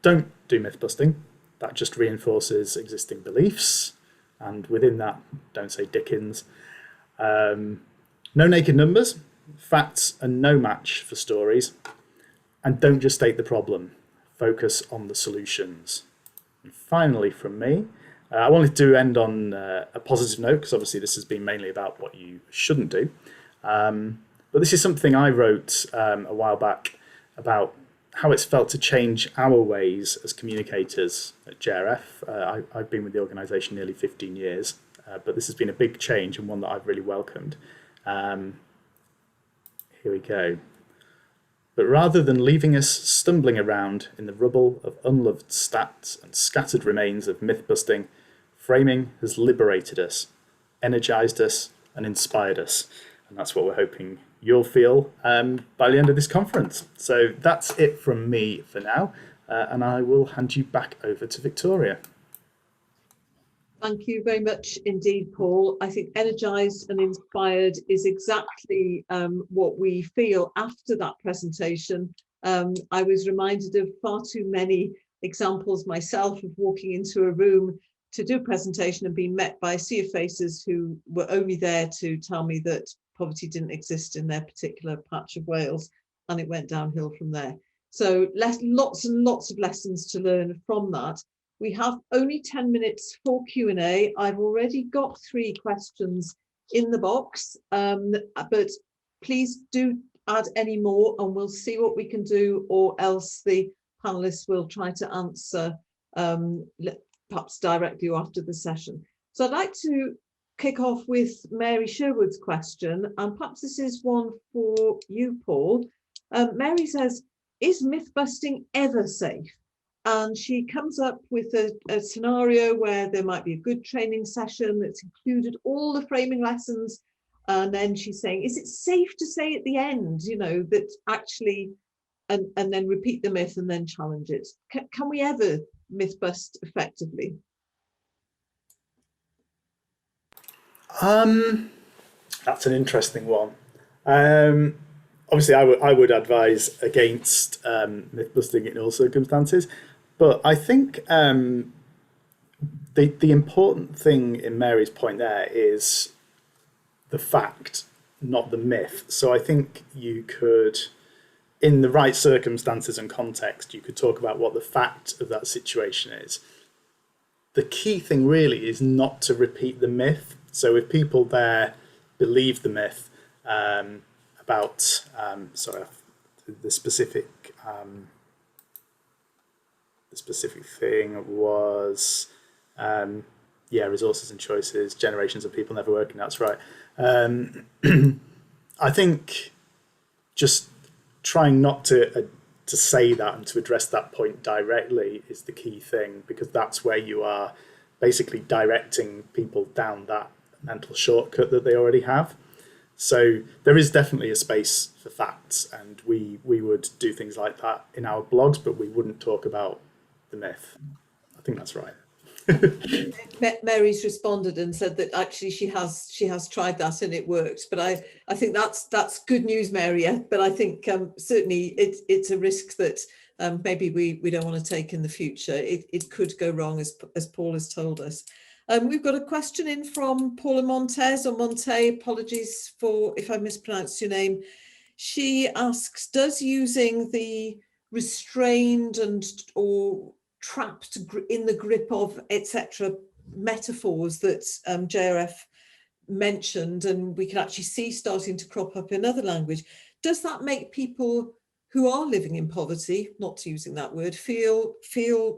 don't do myth busting. That just reinforces existing beliefs, and within that, don't say Dickens. No naked numbers. Facts are no match for stories. And don't just state the problem. Focus on the solutions. And finally, from me, I wanted to end on a positive note, because obviously this has been mainly about what you shouldn't do. But this is something I wrote a while back about how it's felt to change our ways as communicators at JRF. I've been with the organisation nearly 15 years, but this has been a big change and one that I've really welcomed. Here we go. But rather than leaving us stumbling around in the rubble of unloved stats and scattered remains of myth-busting, framing has liberated us, energised us and inspired us. And that's what we're hoping you'll feel by the end of this conference. So that's it from me for now, and I will hand you back over to Victoria. Thank you very much indeed, Paul. I think energised and inspired is exactly what we feel after that presentation. I was reminded of far too many examples myself of walking into a room to do a presentation and being met by a sea of faces who were only there to tell me that poverty didn't exist in their particular patch of Wales, and it went downhill from there. So lots and lots of lessons to learn from that. We have only 10 minutes for Q&A. I've already got 3 questions in the box, but please do add any more and we'll see what we can do, or else the panelists will try to answer perhaps directly after the session. So I'd like to kick off with Mary Sherwood's question, and perhaps this is one for you, Paul. Mary says, is myth busting ever safe? And she comes up with a scenario where there might be a good training session that's included all the framing lessons, and then she's saying, is it safe to say at the end, you know, that actually, and then repeat the myth and then challenge it? Can we ever myth bust effectively? That's an interesting one. Obviously, I would advise against myth busting in all circumstances, but I think the important thing in Mary's point there is the fact, not the myth. So I think you could, in the right circumstances and context, you could talk about what the fact of that situation is. The key thing really is not to repeat the myth. So if people there believe the myth about, the specific thing was, resources and choices, generations of people never working, that's right. I think just trying not to say that and to address that point directly is the key thing, because that's where you are basically directing people down that mental shortcut that they already have. So there is definitely a space for facts, and we would do things like that in our blogs, but we wouldn't talk about the myth. I think that's right. Mary's responded and said that actually she has tried that and it works, but I think that's good news, Mary. But I think certainly it's a risk that maybe we don't want to take in the future. It could go wrong, as Paul has told us. We've got a question in from Paula Montez, or Monte, apologies for if I mispronounced your name. She asks, does using the restrained or trapped in the grip of, etc. metaphors that JRF mentioned, and we can actually see starting to crop up in other language, does that make people who are living in poverty, not using that word, feel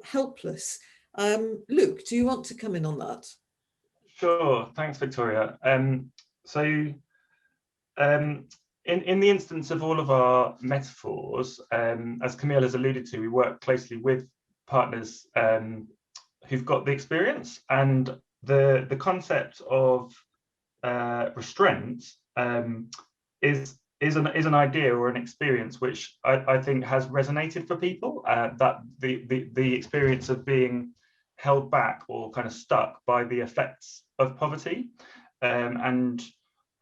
helpless? Luke, do you want to come in on that? Sure, thanks, Victoria. So in the instance of all of our metaphors, as Camille has alluded to, we work closely with partners who've got the experience, and the concept of restraint is an idea or an experience which I think has resonated for people, that the experience of being held back or kind of stuck by the effects of poverty. And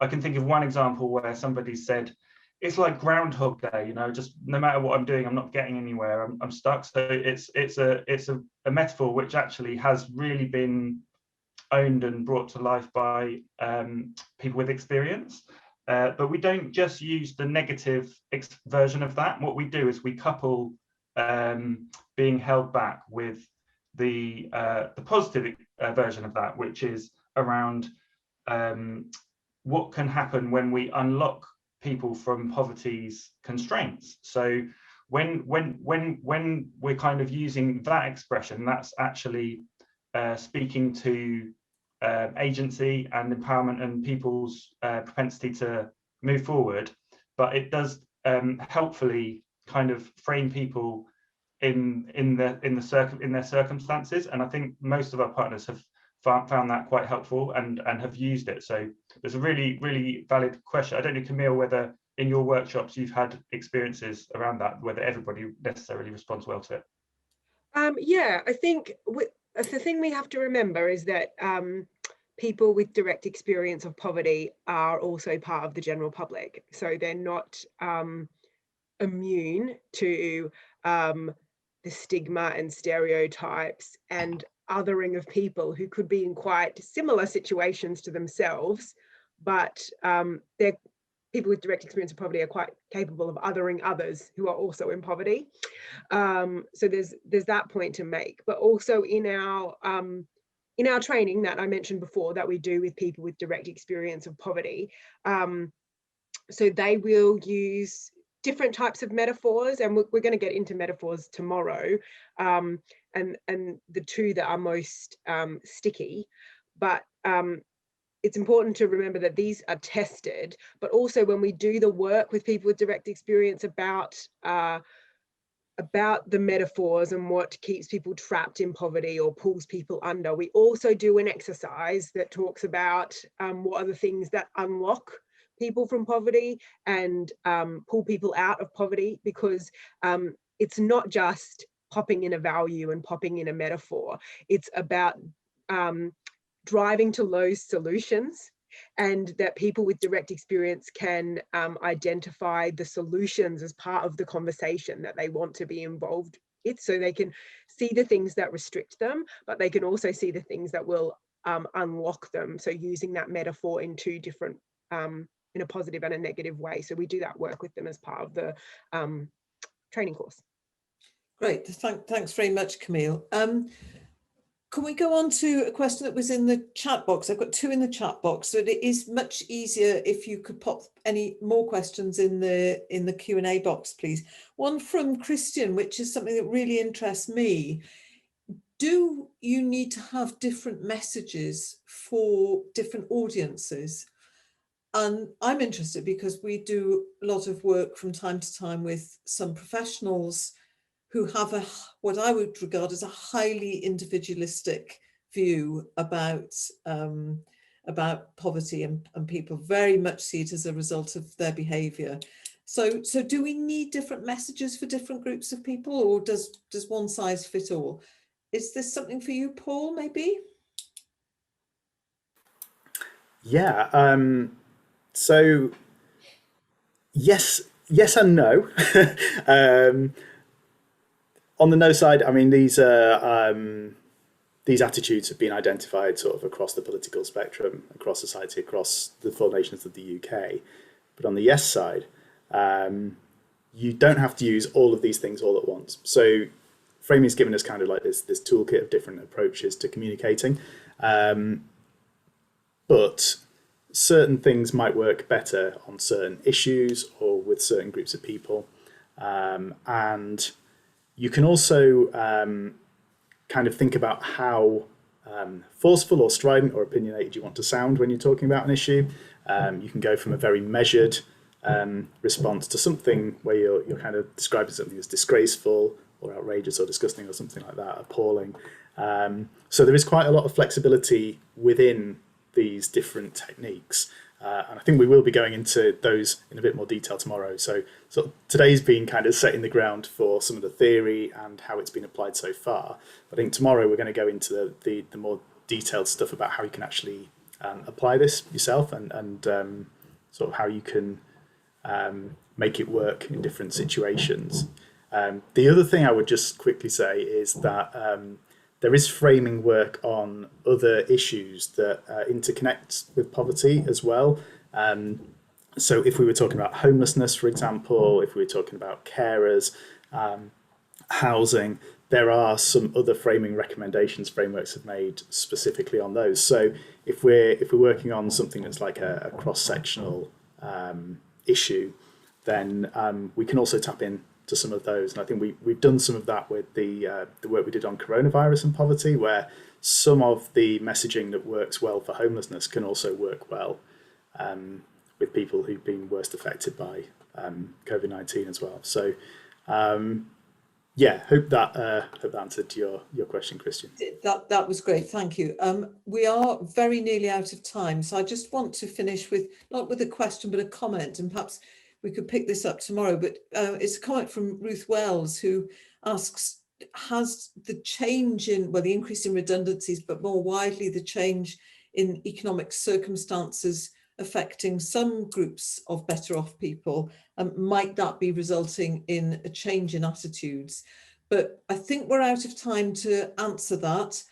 I can think of one example where somebody said, it's like Groundhog Day, you know, just no matter what I'm doing, I'm not getting anywhere, I'm stuck. So it's a metaphor which actually has really been owned and brought to life by people with experience. But we don't just use the negative version of that. What we do is we couple being held back with the positive version of that, which is around what can happen when we unlock people from poverty's constraints. So when we're kind of using that expression, that's actually speaking to agency and empowerment and people's propensity to move forward, but it does helpfully kind of frame people in their circumstances, and I think most of our partners have found that quite helpful and have used it. So it's a really valid question. I don't know, Camille, whether in your workshops you've had experiences around that, whether everybody necessarily responds well to it. Yeah, I think the thing we have to remember is that people with direct experience of poverty are also part of the general public. So they're not immune to the stigma and stereotypes and othering of people who could be in quite similar situations to themselves, but they're people with direct experience of poverty are quite capable of othering others who are also in poverty. So there's that point to make, but also in our training that I mentioned before that we do with people with direct experience of poverty, so they will use different types of metaphors, and we're going to get into metaphors tomorrow, and the two that are most sticky, but it's important to remember that these are tested, but also when we do the work with people with direct experience about the metaphors and what keeps people trapped in poverty or pulls people under, we also do an exercise that talks about what are the things that unlock people from poverty and pull people out of poverty, because it's not just popping in a value and popping in a metaphor. It's about driving to those solutions, and that people with direct experience can identify the solutions as part of the conversation that they want to be involved with, so they can see the things that restrict them, but they can also see the things that will unlock them. So using that metaphor in two different, in a positive and a negative way. So we do that work with them as part of the training course. Great, thanks very much, Camille. Can we go on to a question that was in the chat box? I've got two in the chat box, so it is much easier if you could pop any more questions in the Q&A box, please. One from Christian, which is something that really interests me. Do you need to have different messages for different audiences? And I'm interested because we do a lot of work from time to time with some professionals who have what I would regard as a highly individualistic view about poverty, and people very much see it as a result of their behaviour. So do we need different messages for different groups of people, or does one size fit all? Is this something for you, Paul, maybe? Yeah. So yes and no. On the no side, I mean, these attitudes have been identified sort of across the political spectrum, across society, across the 4 nations of the UK. But on the yes side, you don't have to use all of these things all at once. So framing is given us kind of like this toolkit of different approaches to communicating. But certain things might work better on certain issues or with certain groups of people. And you can also kind of think about how forceful or strident or opinionated you want to sound when you're talking about an issue. You can go from a very measured response to something where you're kind of describing something as disgraceful or outrageous or disgusting or something like that, appalling. So there is quite a lot of flexibility within these different techniques. And I think we will be going into those in a bit more detail tomorrow. So today's been kind of setting the ground for some of the theory and how it's been applied so far. I think tomorrow we're going to go into the more detailed stuff about how you can actually apply this yourself and sort of how you can make it work in different situations. The other thing I would just quickly say is that there is framing work on other issues that interconnect with poverty as well. So if we were talking about homelessness, for example, if we were talking about carers, housing, there are some other framing recommendations frameworks have made specifically on those. So if we're working on something that's like a cross-sectional issue, then we can also tap in to some of those, and I think we've done some of that with the work we did on coronavirus and poverty, where some of the messaging that works well for homelessness can also work well with people who've been worst affected by COVID-19 as well. So yeah, hope that answered your question, Christian. That was great, thank you. We are very nearly out of time, so I just want to finish with not with a question but a comment, and perhaps we could pick this up tomorrow, but it's a comment from Ruth Wells, who asks, has the change in, well, the increase in redundancies, but more widely the change in economic circumstances affecting some groups of better off people, might that be resulting in a change in attitudes? But I think we're out of time to answer that.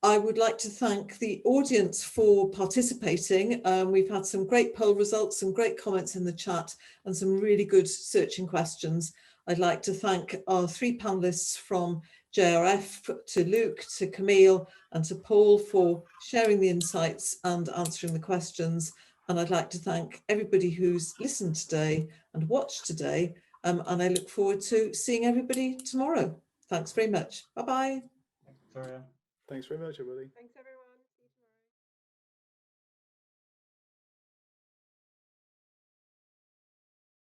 I would like to thank the audience for participating. We've had some great poll results, some great comments in the chat, and some really good searching questions. I'd like to thank our three panelists from JRF, to Luke, to Camille, and to Paul for sharing the insights and answering the questions. And I'd like to thank everybody who's listened today and watched today. And I look forward to seeing everybody tomorrow. Thanks very much. Bye-bye. Victoria. Thanks very much, everybody. Thanks, everyone.